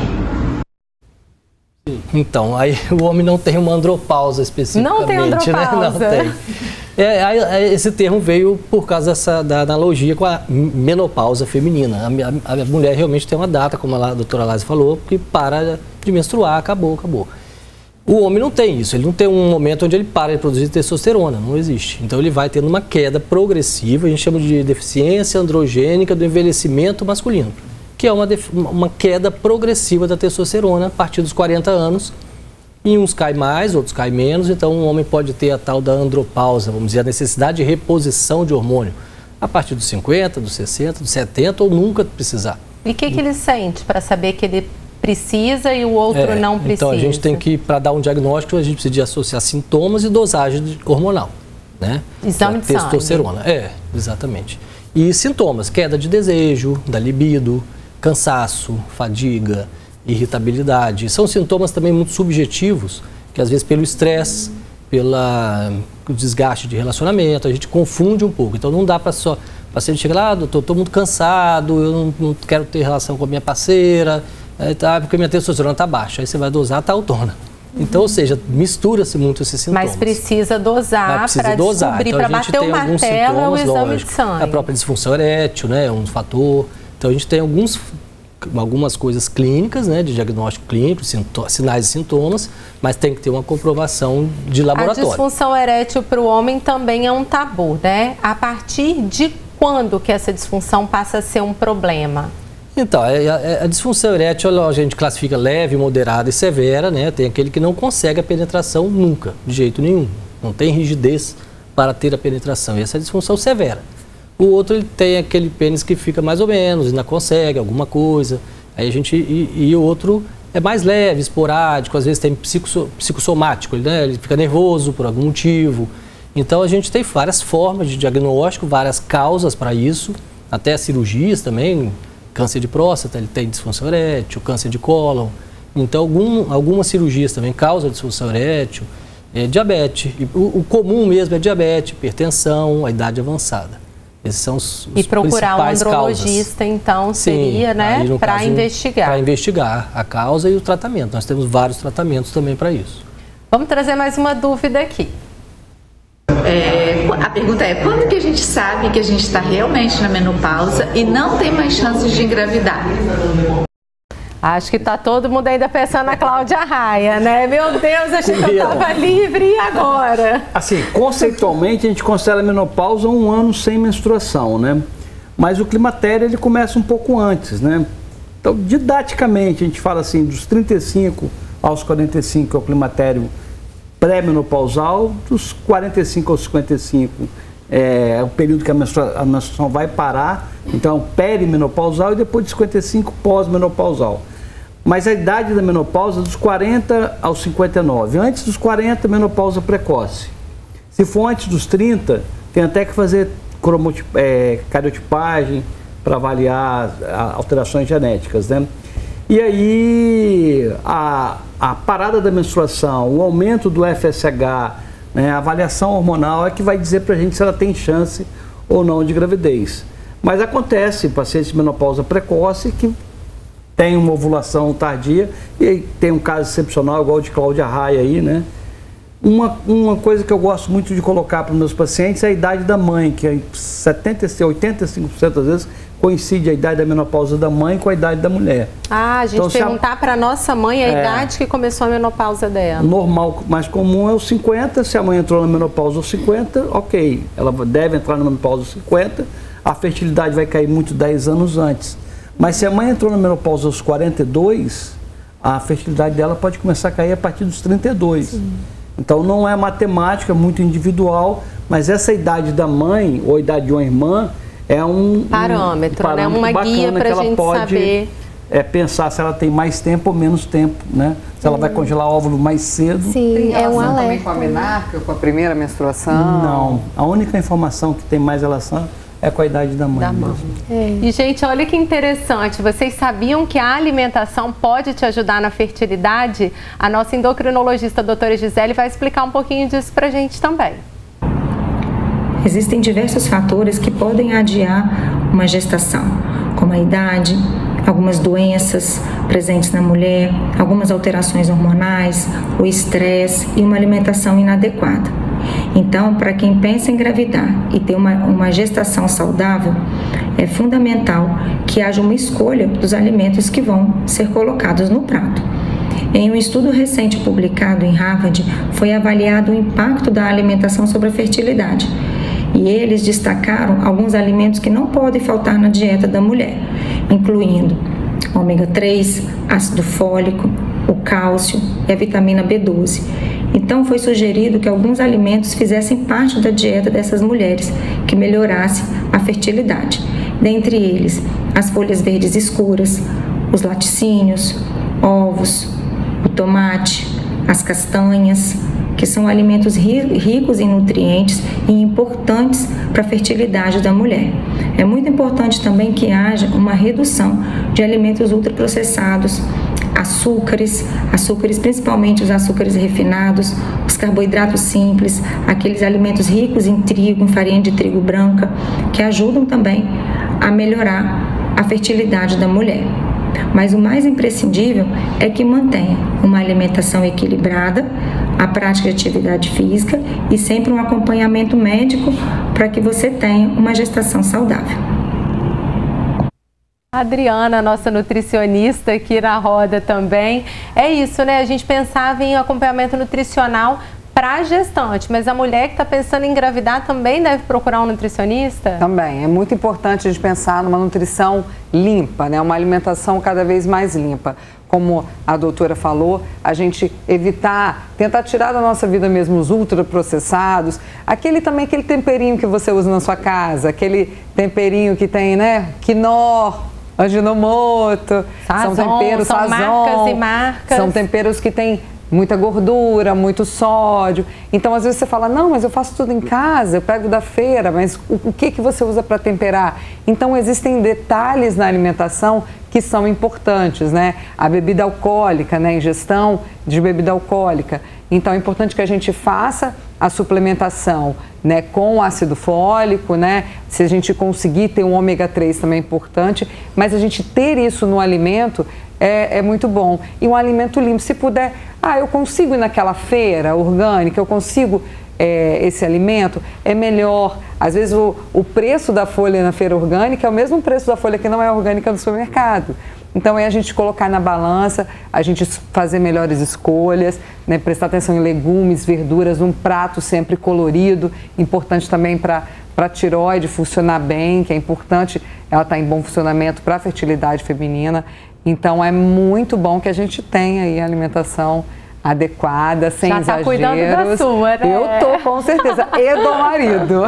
Então, aí o homem não tem uma andropausa especificamente. Não tem andropausa. Né? Não tem. Esse termo veio por causa da analogia com a menopausa feminina. A mulher realmente tem uma data, como a doutora Lazy falou, que para de menstruar, acabou. O homem não tem isso, ele não tem um momento onde ele para de produzir testosterona, não existe. Então ele vai tendo uma queda progressiva, a gente chama de deficiência androgênica do envelhecimento masculino, que é uma queda progressiva da testosterona a partir dos 40 anos. E uns caem mais, outros caem menos, então um homem pode ter a tal da andropausa, vamos dizer, a necessidade de reposição de hormônio a partir dos 50, dos 60, dos 70 ou nunca precisar. E o que ele sente para saber que ele precisa e o outro não precisa? Então a gente tem que, para dar um diagnóstico, a gente precisa de associar sintomas e dosagem hormonal, né? Exame de testosterona. Exatamente. E sintomas, queda de desejo, da libido, cansaço, fadiga, irritabilidade. São sintomas também muito subjetivos, que às vezes pelo estresse, pelo desgaste de relacionamento, a gente confunde um pouco. Então não dá para só... O paciente chega lá, doutor, estou muito cansado, eu não quero ter relação com a minha parceira, porque minha testosterona está baixa. Aí você vai dosar, está autona. Então, ou seja, mistura-se muito esses sintomas. Mas precisa dosar para descobrir, então, para bater o martelo, é o exame de sangue. A própria disfunção erétil, né, é um fator. Então a gente tem algumas coisas clínicas, né, de diagnóstico clínico, sinais e sintomas, mas tem que ter uma comprovação de laboratório. A disfunção erétil para o homem também é um tabu, né? A partir de quando que essa disfunção passa a ser um problema? Então, a disfunção erétil a gente classifica leve, moderada e severa, né? Tem aquele que não consegue a penetração nunca, de jeito nenhum. Não tem rigidez para ter a penetração. E essa é a disfunção severa. O outro ele tem aquele pênis que fica mais ou menos, ainda consegue alguma coisa. Aí a gente, e o outro é mais leve, esporádico, às vezes tem psicossomático, né? Ele fica nervoso por algum motivo. Então a gente tem várias formas de diagnóstico, várias causas para isso, até cirurgias também. Câncer de próstata, ele tem disfunção erétil, câncer de cólon. Então algumas cirurgias também causam disfunção erétil, diabetes. O comum mesmo é diabetes, hipertensão, a idade avançada. Esses são os e procurar um andrologista, causas. Então, seria, né, para investigar. Para investigar a causa e o tratamento. Nós temos vários tratamentos também para isso. Vamos trazer mais uma dúvida aqui. A pergunta é, quando que a gente sabe que a gente está realmente na menopausa e não tem mais chances de engravidar? Acho que está todo mundo ainda pensando na Cláudia Raia, né? Meu Deus, achei que eu estava livre e agora? Assim, conceitualmente a gente considera a menopausa um ano sem menstruação, né? Mas o climatério ele começa um pouco antes, né? Então, didaticamente, a gente fala assim, dos 35 aos 45 é o climatério pré-menopausal, dos 45 aos 55 é o período que a menstruação vai parar, então é o perimenopausal, e depois de 55 pós-menopausal. Mas a idade da menopausa é dos 40 aos 59. Antes dos 40, menopausa precoce. Se for antes dos 30, tem até que fazer cariotipagem para avaliar alterações genéticas, né? E aí, a parada da menstruação, o aumento do FSH, né, a avaliação hormonal é que vai dizer para a gente se ela tem chance ou não de gravidez. Mas acontece, pacientes de menopausa precoce que tem uma ovulação tardia, e tem um caso excepcional igual o de Cláudia Raia aí, né? Uma coisa que eu gosto muito de colocar para os meus pacientes é a idade da mãe, que é 85% das vezes coincide a idade da menopausa da mãe com a idade da mulher. Ah, a gente então, perguntar para a nossa mãe a idade que começou a menopausa dela. Normal, mais comum é os 50, se a mãe entrou na menopausa aos 50, ok, ela deve entrar na menopausa aos 50, a fertilidade vai cair muito 10 anos antes. Mas se a mãe entrou na menopausa aos 42, a fertilidade dela pode começar a cair a partir dos 32. Sim. Então não é matemática, muito individual, mas essa idade da mãe ou a idade de uma irmã é um parâmetro, né? Uma guia para a gente saber. Pensar se ela tem mais tempo ou menos tempo, né? Se ela vai congelar óvulo mais cedo. Sim, tem relação também com a menarca, com a primeira menstruação? Não, a única informação que tem mais relação é com a idade da mãe. E, gente, olha que interessante. Vocês sabiam que a alimentação pode te ajudar na fertilidade? A nossa endocrinologista, a doutora Gisele, vai explicar um pouquinho disso pra gente também. Existem diversos fatores que podem adiar uma gestação, como a idade, algumas doenças presentes na mulher, algumas alterações hormonais, o estresse e uma alimentação inadequada. Então, para quem pensa em engravidar e ter uma gestação saudável, é fundamental que haja uma escolha dos alimentos que vão ser colocados no prato. Em um estudo recente publicado em Harvard, foi avaliado o impacto da alimentação sobre a fertilidade. E eles destacaram alguns alimentos que não podem faltar na dieta da mulher, incluindo ômega 3, ácido fólico, o cálcio e a vitamina B12. Então foi sugerido que alguns alimentos fizessem parte da dieta dessas mulheres, que melhorasse a fertilidade. Dentre eles, as folhas verdes escuras, os laticínios, ovos, o tomate, as castanhas, que são alimentos ricos em nutrientes e importantes para a fertilidade da mulher. É muito importante também que haja uma redução de alimentos ultraprocessados, açúcares principalmente os açúcares refinados, os carboidratos simples, aqueles alimentos ricos em trigo, em farinha de trigo branca, que ajudam também a melhorar a fertilidade da mulher. Mas o mais imprescindível é que mantenha uma alimentação equilibrada, a prática de atividade física e sempre um acompanhamento médico para que você tenha uma gestação saudável. Adriana, nossa nutricionista aqui na roda também. É isso, né? A gente pensava em acompanhamento nutricional para gestante, mas a mulher que está pensando em engravidar também deve procurar um nutricionista? Também, é muito importante a gente pensar numa nutrição limpa, né? Uma alimentação cada vez mais limpa. Como a doutora falou, a gente tentar tirar da nossa vida mesmo os ultraprocessados, aquele temperinho que você usa na sua casa, aquele temperinho que tem, né, quinó, Ajinomoto, são temperos, são marcas e marcas. São temperos que têm muita gordura, muito sódio. Então, às vezes você fala, não, mas eu faço tudo em casa, eu pego da feira, mas o que você usa para temperar? Então, existem detalhes na alimentação que são importantes, né? A bebida alcoólica, né? A ingestão de bebida alcoólica. Então, é importante que a gente faça a suplementação, né, com ácido fólico, né? Se a gente conseguir ter um ômega 3 também é importante, mas a gente ter isso no alimento é muito bom. E um alimento limpo, se puder, eu consigo ir naquela feira orgânica, eu consigo esse alimento, é melhor. Às vezes o preço da folha na feira orgânica é o mesmo preço da folha que não é orgânica no supermercado. Então é a gente colocar na balança, a gente fazer melhores escolhas, né? Prestar atenção em legumes, verduras, um prato sempre colorido, importante também para a tireoide funcionar bem, que é importante ela estar em bom funcionamento para a fertilidade feminina. Então é muito bom que a gente tenha aí a alimentação adequada, sem já exageros. Já tá cuidando da sua, né? Eu tô, com certeza. E do marido.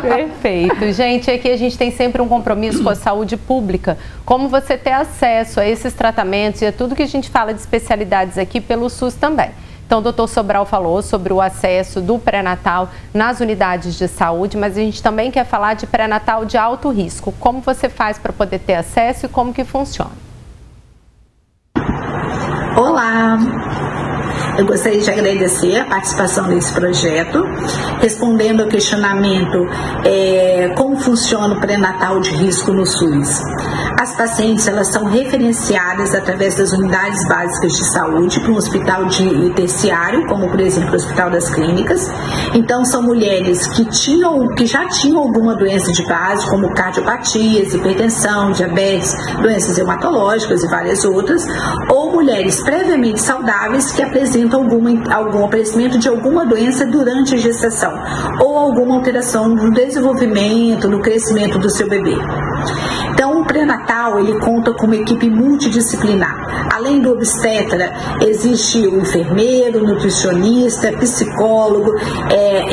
Perfeito. Gente, aqui a gente tem sempre um compromisso com a saúde pública. Como você ter acesso a esses tratamentos e a tudo que a gente fala de especialidades aqui pelo SUS também. Então, o doutor Sobral falou sobre o acesso do pré-natal nas unidades de saúde, mas a gente também quer falar de pré-natal de alto risco. Como você faz para poder ter acesso e como que funciona? Olá! Eu gostaria de agradecer a participação desse projeto, respondendo ao questionamento como funciona o pré-natal de risco no SUS. As pacientes elas são referenciadas através das unidades básicas de saúde para um hospital de terciário, como por exemplo o Hospital das Clínicas. Então são mulheres que já tinham alguma doença de base, como cardiopatias, hipertensão, diabetes, doenças reumatológicas e várias outras, ou mulheres previamente saudáveis que apresentam algum aparecimento de alguma doença durante a gestação ou alguma alteração no desenvolvimento, no crescimento do seu bebê. Então, o pré-natal, ele conta com uma equipe multidisciplinar. Além do obstetra, existe o enfermeiro, nutricionista, psicólogo,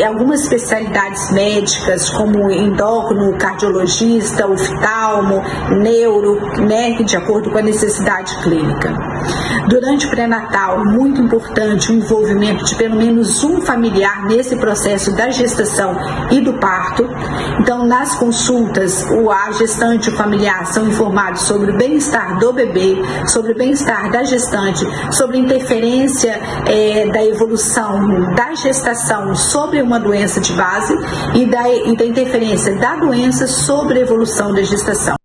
algumas especialidades médicas, como endócrino, cardiologista, oftalmo, neuro, né, de acordo com a necessidade clínica. Durante o pré-natal, é muito importante o envolvimento de pelo menos um familiar nesse processo da gestação e do parto. Então, nas consultas, a gestante e o familiar são informados sobre o bem-estar do bebê, sobre o bem-estar da gestante, sobre a interferência da evolução da gestação sobre uma doença de base e da interferência da doença sobre a evolução da gestação.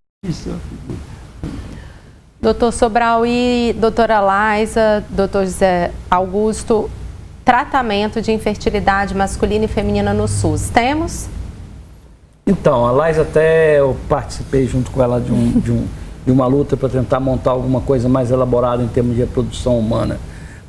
Doutor Sobral e doutora Laisa, doutor José Augusto, tratamento de infertilidade masculina e feminina no SUS, temos? Então, a Laisa até eu participei junto com ela de uma luta para tentar montar alguma coisa mais elaborada em termos de reprodução humana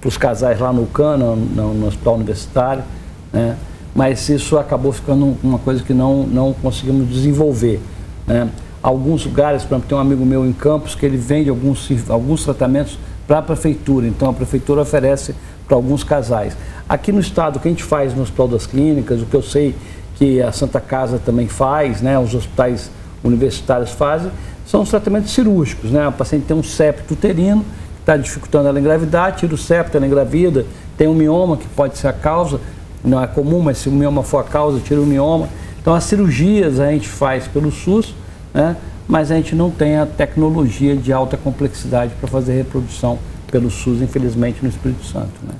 para os casais lá no Cana, no hospital universitário, né? Mas isso acabou ficando uma coisa que não conseguimos desenvolver, né? Alguns lugares, por exemplo, tem um amigo meu em Campos que ele vende alguns tratamentos para a prefeitura, então a prefeitura oferece para alguns casais. Aqui no estado, o que a gente faz no Hospital das Clínicas, o que eu sei que a Santa Casa também faz, né, os hospitais universitários fazem, são os tratamentos cirúrgicos, né? A paciente tem um septo uterino, que está dificultando ela engravidar, tira o septo, ela engravida, tem um mioma que pode ser a causa, não é comum, mas se o mioma for a causa, tira o mioma. Então as cirurgias a gente faz pelo SUS, né? Mas a gente não tem a tecnologia de alta complexidade para fazer reprodução pelo SUS, infelizmente, no Espírito Santo, né?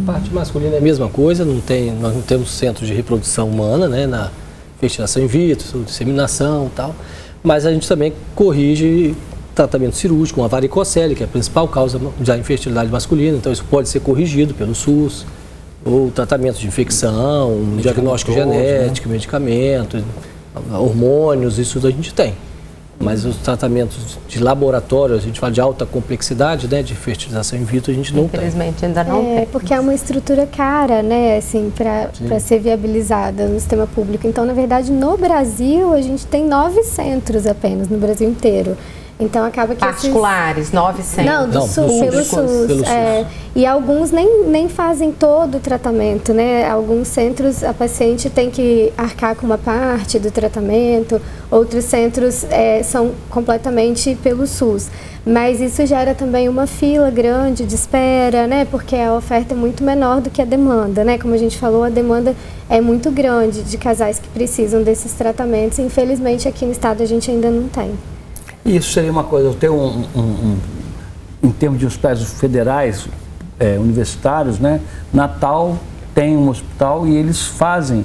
A parte masculina é a mesma coisa, nós não temos centros de reprodução humana, né, na fertilização in vitro, disseminação e tal, mas a gente também corrige tratamento cirúrgico, uma varicocele, que é a principal causa da infertilidade masculina, então isso pode ser corrigido pelo SUS, ou tratamento de infecção, diagnóstico genético, né? Medicamentos, hormônios, isso a gente tem. Mas os tratamentos de laboratório, a gente fala de alta complexidade, né, de fertilização in vitro, a gente não tem. Infelizmente ainda não tem. Porque é uma estrutura cara, né, assim, para ser viabilizada no sistema público. Então, na verdade, no Brasil, a gente tem 9 centros apenas, no Brasil inteiro. Então acaba que particulares, 9 centros. Não, do SUS, pelo SUS. E alguns nem fazem todo o tratamento, né? Alguns centros a paciente tem que arcar com uma parte do tratamento, outros centros são completamente pelo SUS. Mas isso gera também uma fila grande de espera, né? Porque a oferta é muito menor do que a demanda, né? Como a gente falou, a demanda é muito grande de casais que precisam desses tratamentos. E, infelizmente, aqui no estado a gente ainda não tem. Isso seria uma coisa, eu tenho em termos de hospitais federais, universitários, né? Natal tem um hospital e eles fazem,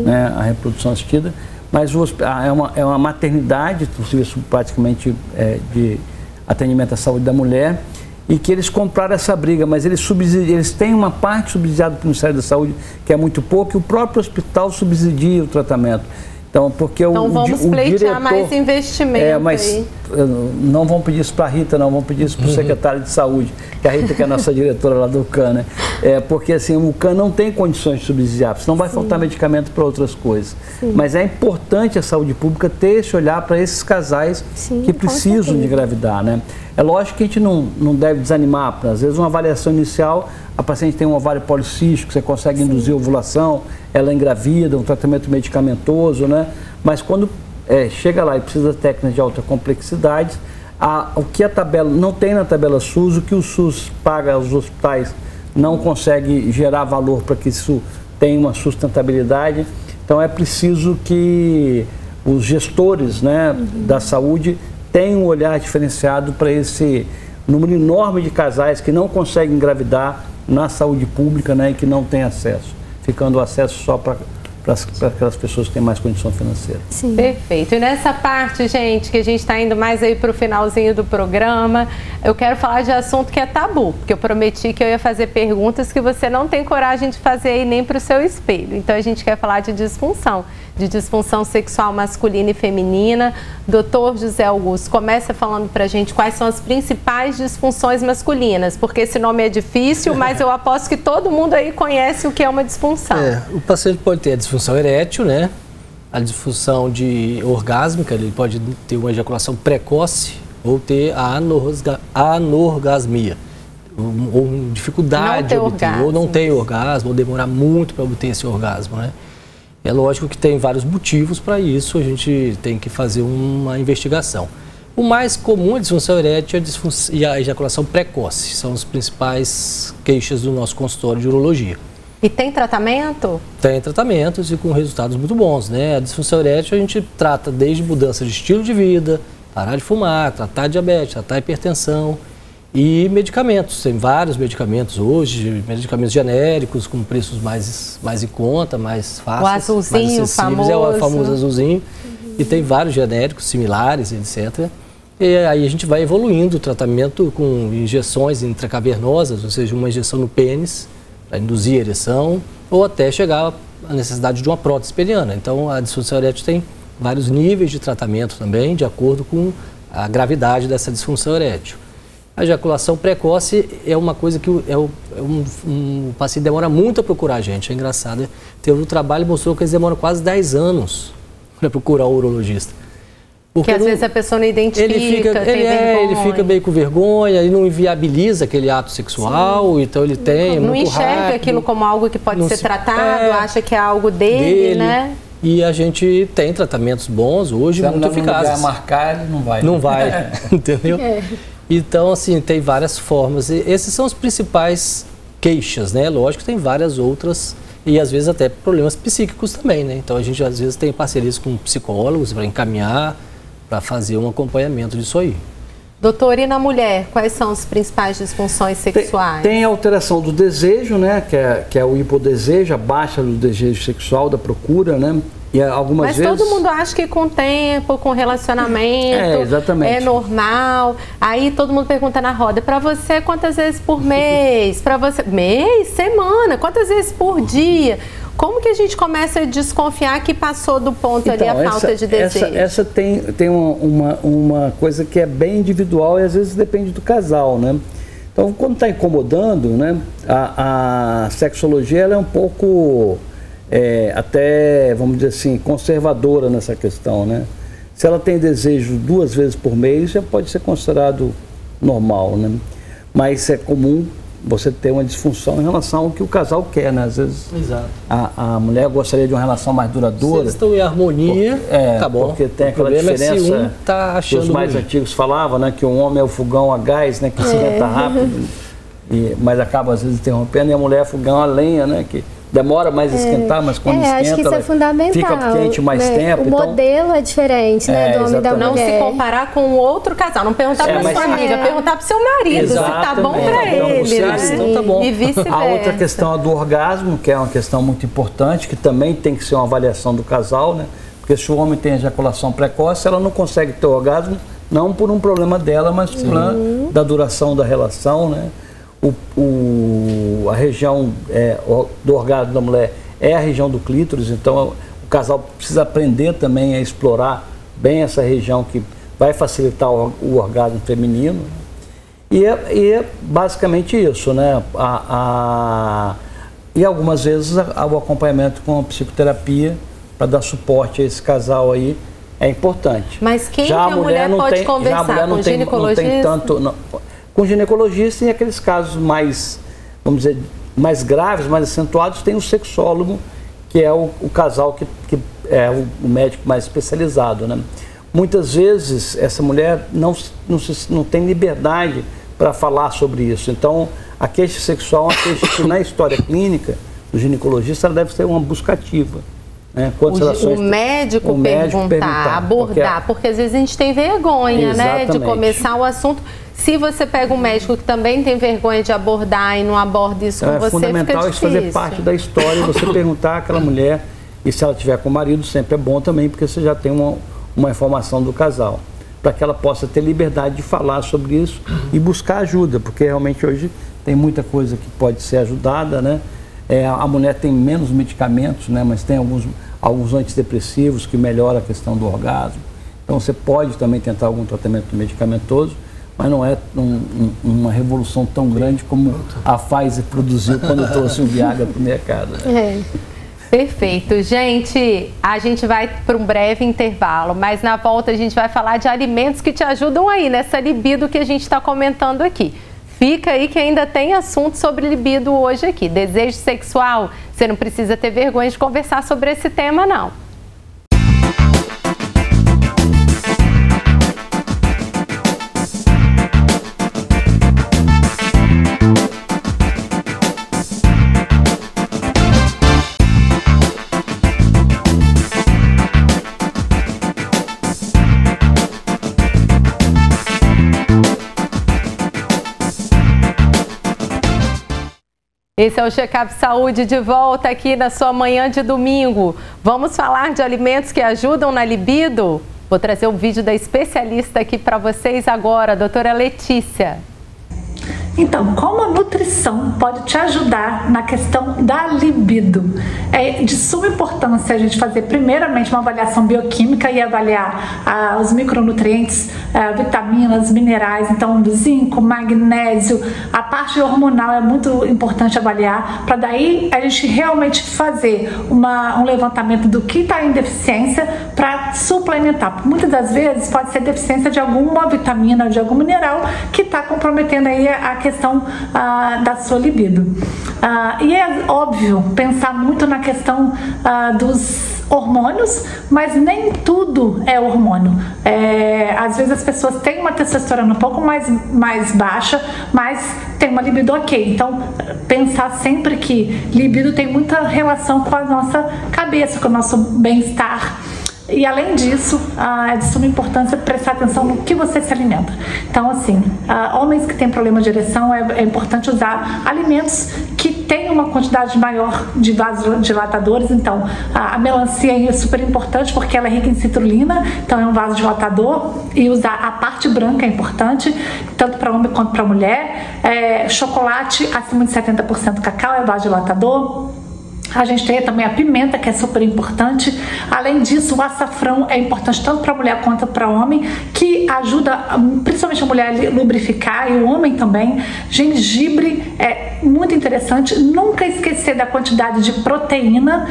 né, a reprodução assistida, mas é uma maternidade, um serviço praticamente de atendimento à saúde da mulher, e que eles compraram essa briga, mas eles têm uma parte subsidiada pelo Ministério da Saúde, que é muito pouco, e o próprio hospital subsidia o tratamento. Então, porque vamos pleitear mais investimento mas aí. Não vão pedir isso para a Rita, não, vão pedir isso para o secretário de saúde, que a Rita que é a nossa diretora lá do CAN, né? Porque assim, o CAN não tem condições de subsidiar, senão vai faltar medicamento para outras coisas. Mas é importante a saúde pública ter esse olhar para esses casais que precisam de engravidar, né? É lógico que a gente não deve desanimar, às vezes uma avaliação inicial, a paciente tem um ovário policístico, você consegue induzir a ovulação, ela engravida, um tratamento medicamentoso, né? Mas quando chega lá e precisa de técnicas de alta complexidade, o que a tabela não tem na tabela SUS, o que o SUS paga aos hospitais não consegue gerar valor para que isso tenha uma sustentabilidade. Então é preciso que os gestores, né, da saúde tenham um olhar diferenciado para esse número enorme de casais que não conseguem engravidar na saúde pública, né, e que não têm acesso, ficando o acesso só para aquelas pessoas que têm mais condição financeira. Sim. Perfeito. E nessa parte, gente, que a gente está indo mais aí para o finalzinho do programa, eu quero falar de assunto que é tabu, porque eu prometi que eu ia fazer perguntas que você não tem coragem de fazer aí nem para o seu espelho. Então a gente quer falar de disfunção sexual masculina e feminina. Doutor José Augusto, começa falando pra gente quais são as principais disfunções masculinas, porque esse nome é difícil, mas eu aposto que todo mundo aí conhece o que é uma disfunção. O paciente pode ter a disfunção erétil, né? A disfunção orgásmica, ele pode ter uma ejaculação precoce ou ter a anorgasmia, ou dificuldade de obter, ou não ter orgasmo, ou demorar muito para obter esse orgasmo, né? É lógico que tem vários motivos para isso, a gente tem que fazer uma investigação. O mais comum é a disfunção erétil e a ejaculação precoce, são as principais queixas do nosso consultório de urologia. E tem tratamento? Tem tratamentos e com resultados muito bons, né? A disfunção erétil a gente trata desde mudança de estilo de vida, parar de fumar, tratar diabetes, tratar hipertensão e medicamentos. Tem vários medicamentos hoje, medicamentos genéricos com preços mais em conta, mais fáceis, o azulzinho, mais acessíveis. É o famoso azulzinho. E tem vários genéricos similares, etc. E aí a gente vai evoluindo o tratamento com injeções intracavernosas, ou seja, uma injeção no pênis para induzir a ereção, ou até chegar à necessidade de uma prótese peniana. Então a disfunção erétil tem vários níveis de tratamento também, de acordo com a gravidade dessa disfunção erétil. A ejaculação precoce é uma coisa que o paciente demora muito a procurar a gente. É engraçado. O trabalho mostrou que eles demoram quase 10 anos para procurar o urologista. Porque às vezes a pessoa não identifica, ele fica meio com vergonha, ele não inviabiliza aquele ato sexual, sim. Então ele tem não enxerga aquilo como algo que pode ser tratado, acha que é algo dele, né? E a gente tem tratamentos bons hoje, muito eficazes. Se marcar, ele não vai. Não vai, entendeu? Então, assim, tem várias formas. E esses são os principais queixas, né? Lógico que tem várias outras e às vezes até problemas psíquicos também, né? Então a gente às vezes tem parcerias com psicólogos para encaminhar, para fazer um acompanhamento disso aí. Doutor, e na mulher, quais são as principais disfunções sexuais? Tem a alteração do desejo, né? Que é o hipodesejo, a baixa do desejo sexual, da procura, né? E algumas vezes... Mas todo mundo acha que com o tempo, com relacionamento, exatamente. É normal. Aí todo mundo pergunta na roda, para você quantas vezes por mês? Para você, mês? Semana? Quantas vezes por dia? Como que a gente começa a desconfiar que passou do ponto ali a falta de desejo? Essa tem uma coisa que é bem individual e às vezes depende do casal, né? Então, quando está incomodando, né, a sexologia ela é um pouco... até, vamos dizer assim, conservadora nessa questão, né? Se ela tem desejo 2 vezes por mês, já pode ser considerado normal, né? Mas é comum você ter uma disfunção em relação ao que o casal quer, né? Às vezes a mulher gostaria de uma relação mais duradoura. Se eles estão em harmonia, tá bom. Porque tem aquela diferença que os mais antigos falavam, né? Que o homem é o fogão a gás, né? Que esquenta rápido, mas acaba às vezes interrompendo, e a mulher é fogão a lenha, né? Que demora mais a esquentar, mas quando esquenta, acho que isso é fundamental, fica quente mais tempo. O modelo é diferente, né, do homem e da mulher. Não se comparar com outro casal, não perguntar para sua amiga, perguntar para o seu marido se tá bom para ele, né? Então tá bom. E vice-versa. A outra questão é do orgasmo, que é uma questão muito importante, que também tem que ser uma avaliação do casal, né? Porque se o homem tem ejaculação precoce, ela não consegue ter orgasmo, não por um problema dela, mas por problema da duração da relação, né? A região do orgasmo da mulher é a região do clítoris, então o casal precisa aprender também a explorar bem essa região que vai facilitar o orgasmo feminino. E é basicamente isso, né? E algumas vezes o acompanhamento com a psicoterapia para dar suporte a esse casal aí é importante. Mas quem que a mulher pode conversar? Com ginecologista? Com ginecologista, e aqueles casos mais vamos dizer, mais graves, mais acentuados, tem o sexólogo, que é o casal que é o médico mais especializado, né? Muitas vezes essa mulher não tem liberdade para falar sobre isso. Então, a queixa sexual é uma queixa que na história clínica do ginecologista ela deve ser uma busca ativa. Né? O médico perguntar, abordar, porque às vezes a gente tem vergonha, né, de começar o assunto. Se você pega um médico que também tem vergonha de abordar e não aborda isso com você, é fundamental isso fazer parte da história, você perguntar àquela mulher, e se ela tiver com o marido, sempre é bom também, porque você já tem uma informação do casal, para que ela possa ter liberdade de falar sobre isso e buscar ajuda, porque realmente hoje tem muita coisa que pode ser ajudada, né? A mulher tem menos medicamentos, né? Mas tem alguns antidepressivos que melhoram a questão do orgasmo. Então você pode também tentar algum tratamento medicamentoso, mas não é uma revolução tão grande como a Pfizer produziu quando trouxe o Viagra para o mercado. Né? Perfeito. Gente, a gente vai para um breve intervalo, mas na volta a gente vai falar de alimentos que te ajudam aí nessa libido que a gente está comentando aqui. Fica aí que ainda tem assunto sobre libido hoje aqui. Desejo sexual, você não precisa ter vergonha de conversar sobre esse tema, não. Esse é o Check-up Saúde de volta aqui na sua manhã de domingo. Vamos falar de alimentos que ajudam na libido? Vou trazer um vídeo da especialista aqui para vocês agora, a doutora Letícia. Então, como a nutrição pode te ajudar na questão da libido? É de suma importância a gente fazer primeiramente uma avaliação bioquímica e avaliar os micronutrientes, vitaminas, minerais, então zinco, magnésio, a parte hormonal é muito importante avaliar, para daí a gente realmente fazer um levantamento do que está em deficiência para suplementar. Muitas das vezes pode ser deficiência de alguma vitamina, de algum mineral que está comprometendo aí a questão da sua libido. E é óbvio pensar muito na questão dos hormônios, mas nem tudo é hormônio. Às vezes as pessoas têm uma testosterona um pouco mais baixa, mas tem uma libido ok. Então, pensar sempre que libido tem muita relação com a nossa cabeça, com o nosso bem-estar. E além disso, é de suma importância prestar atenção no que você se alimenta. Então, assim, homens que têm problema de ereção, é importante usar alimentos que tenham uma quantidade maior de vasodilatadores. Então, a melancia é super importante porque ela é rica em citrulina, então é um vasodilatador. E usar a parte branca é importante, tanto para homem quanto para mulher. Chocolate acima de 70% cacau é vasodilatador. A gente tem também a pimenta, que é super importante. Além disso, o açafrão é importante tanto para mulher quanto para homem, que ajuda principalmente a mulher a lubrificar e o homem também. Gengibre é muito interessante. Nunca esquecer da quantidade de proteína,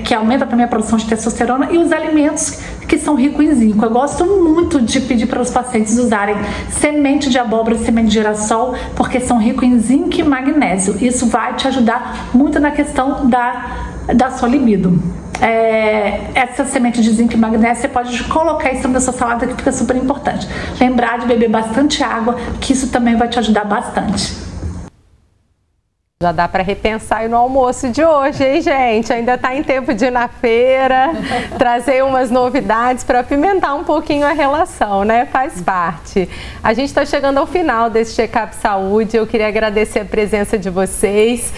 que aumenta também a produção de testosterona, e os alimentos que são ricos em zinco. Eu gosto muito de pedir para os pacientes usarem semente de abóbora e semente de girassol, porque são ricos em zinco e magnésio. Isso vai te ajudar muito na questão da sua libido. Essa semente de zinco e magnésio, você pode colocar isso na sua salada, que fica super importante. Lembrar de beber bastante água, que isso também vai te ajudar bastante. Já dá para repensar aí no almoço de hoje, hein, gente? Ainda está em tempo de ir na feira, trazer umas novidades para apimentar um pouquinho a relação, né? Faz parte. A gente está chegando ao final desse Check-up Saúde. Eu queria agradecer a presença de vocês.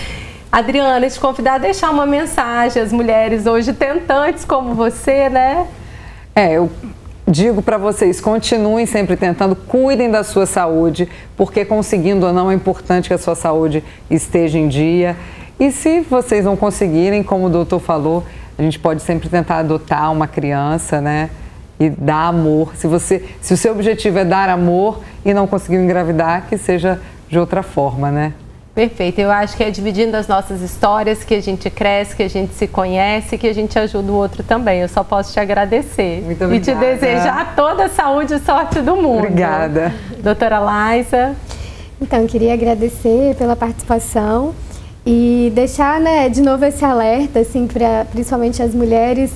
Adriana, te convidar a deixar uma mensagem às mulheres hoje tentantes como você, né? Eu digo para vocês, continuem sempre tentando, cuidem da sua saúde, porque conseguindo ou não é importante que a sua saúde esteja em dia. E se vocês não conseguirem, como o doutor falou, a gente pode sempre tentar adotar uma criança, né? E dar amor. Se o seu objetivo é dar amor e não conseguiu engravidar, que seja de outra forma, né? Perfeito. Eu acho que é dividindo as nossas histórias que a gente cresce, que a gente se conhece, que a gente ajuda o outro também. Eu só posso te agradecer. Muito obrigada. E te desejar toda a saúde e sorte do mundo. Obrigada. Doutora Laisa. Então, eu queria agradecer pela participação e deixar, né, de novo esse alerta, assim, para principalmente as mulheres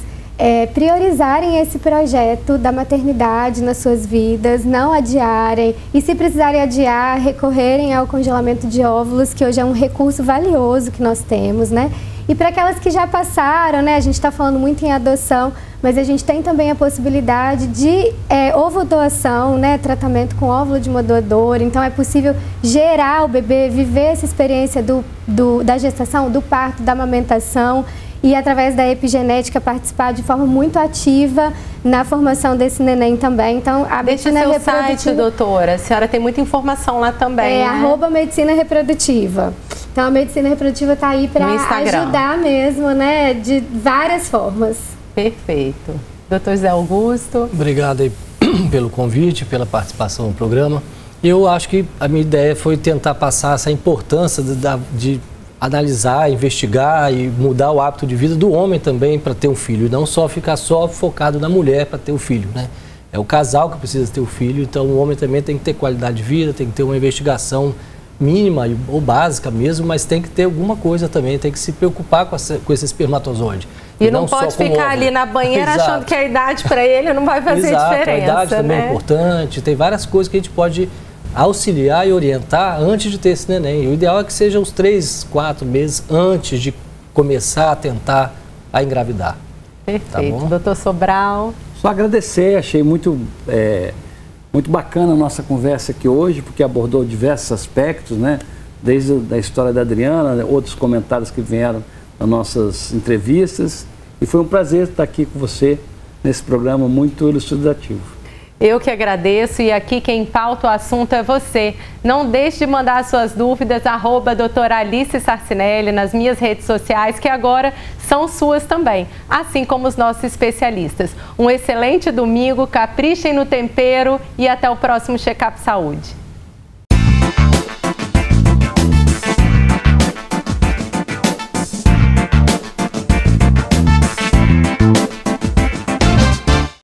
priorizarem esse projeto da maternidade nas suas vidas, não adiarem e, se precisarem adiar, recorrerem ao congelamento de óvulos, que hoje é um recurso valioso que nós temos, né? E para aquelas que já passaram, né, a gente está falando muito em adoção, mas a gente tem também a possibilidade de ovodoação, né, tratamento com óvulo de uma doadora. Então é possível gerar o bebê, viver essa experiência da gestação, do parto, da amamentação e, através da epigenética, participar de forma muito ativa na formação desse neném também. Então, a medicina reprodutiva... site, doutora. A senhora tem muita informação lá também, né? @medicina reprodutiva. Então, a medicina reprodutiva está aí para ajudar mesmo, né, de várias formas. Perfeito. Doutor Zé Augusto. Obrigado aí pelo convite, pela participação no programa. Eu acho que a minha ideia foi tentar passar essa importância de analisar, investigar e mudar o hábito de vida do homem também para ter um filho, e não só ficar focado na mulher para ter o filho, né? É o casal que precisa ter o filho, então o homem também tem que ter qualidade de vida, tem que ter uma investigação mínima ou básica mesmo, mas tem que ter alguma coisa também, tem que se preocupar com esse espermatozoide. E não pode ficar ali na banheira achando que a idade para ele não vai fazer diferença. A idade também é importante, tem várias coisas que a gente pode auxiliar e orientar antes de ter esse neném. O ideal é que seja uns 3, 4 meses antes de começar a tentar engravidar. Perfeito. Tá bom? Doutor Sobral. Só agradecer, achei muito bacana a nossa conversa aqui hoje, porque abordou diversos aspectos, né? Desde a história da Adriana, outros comentários que vieram nas nossas entrevistas. E foi um prazer estar aqui com você nesse programa muito elucidativo. Eu que agradeço, e aqui quem pauta o assunto é você. Não deixe de mandar suas dúvidas, @doutora Alice Sarcinelli, nas minhas redes sociais, que agora são suas também, assim como os nossos especialistas. Um excelente domingo, caprichem no tempero e até o próximo Check-up Saúde.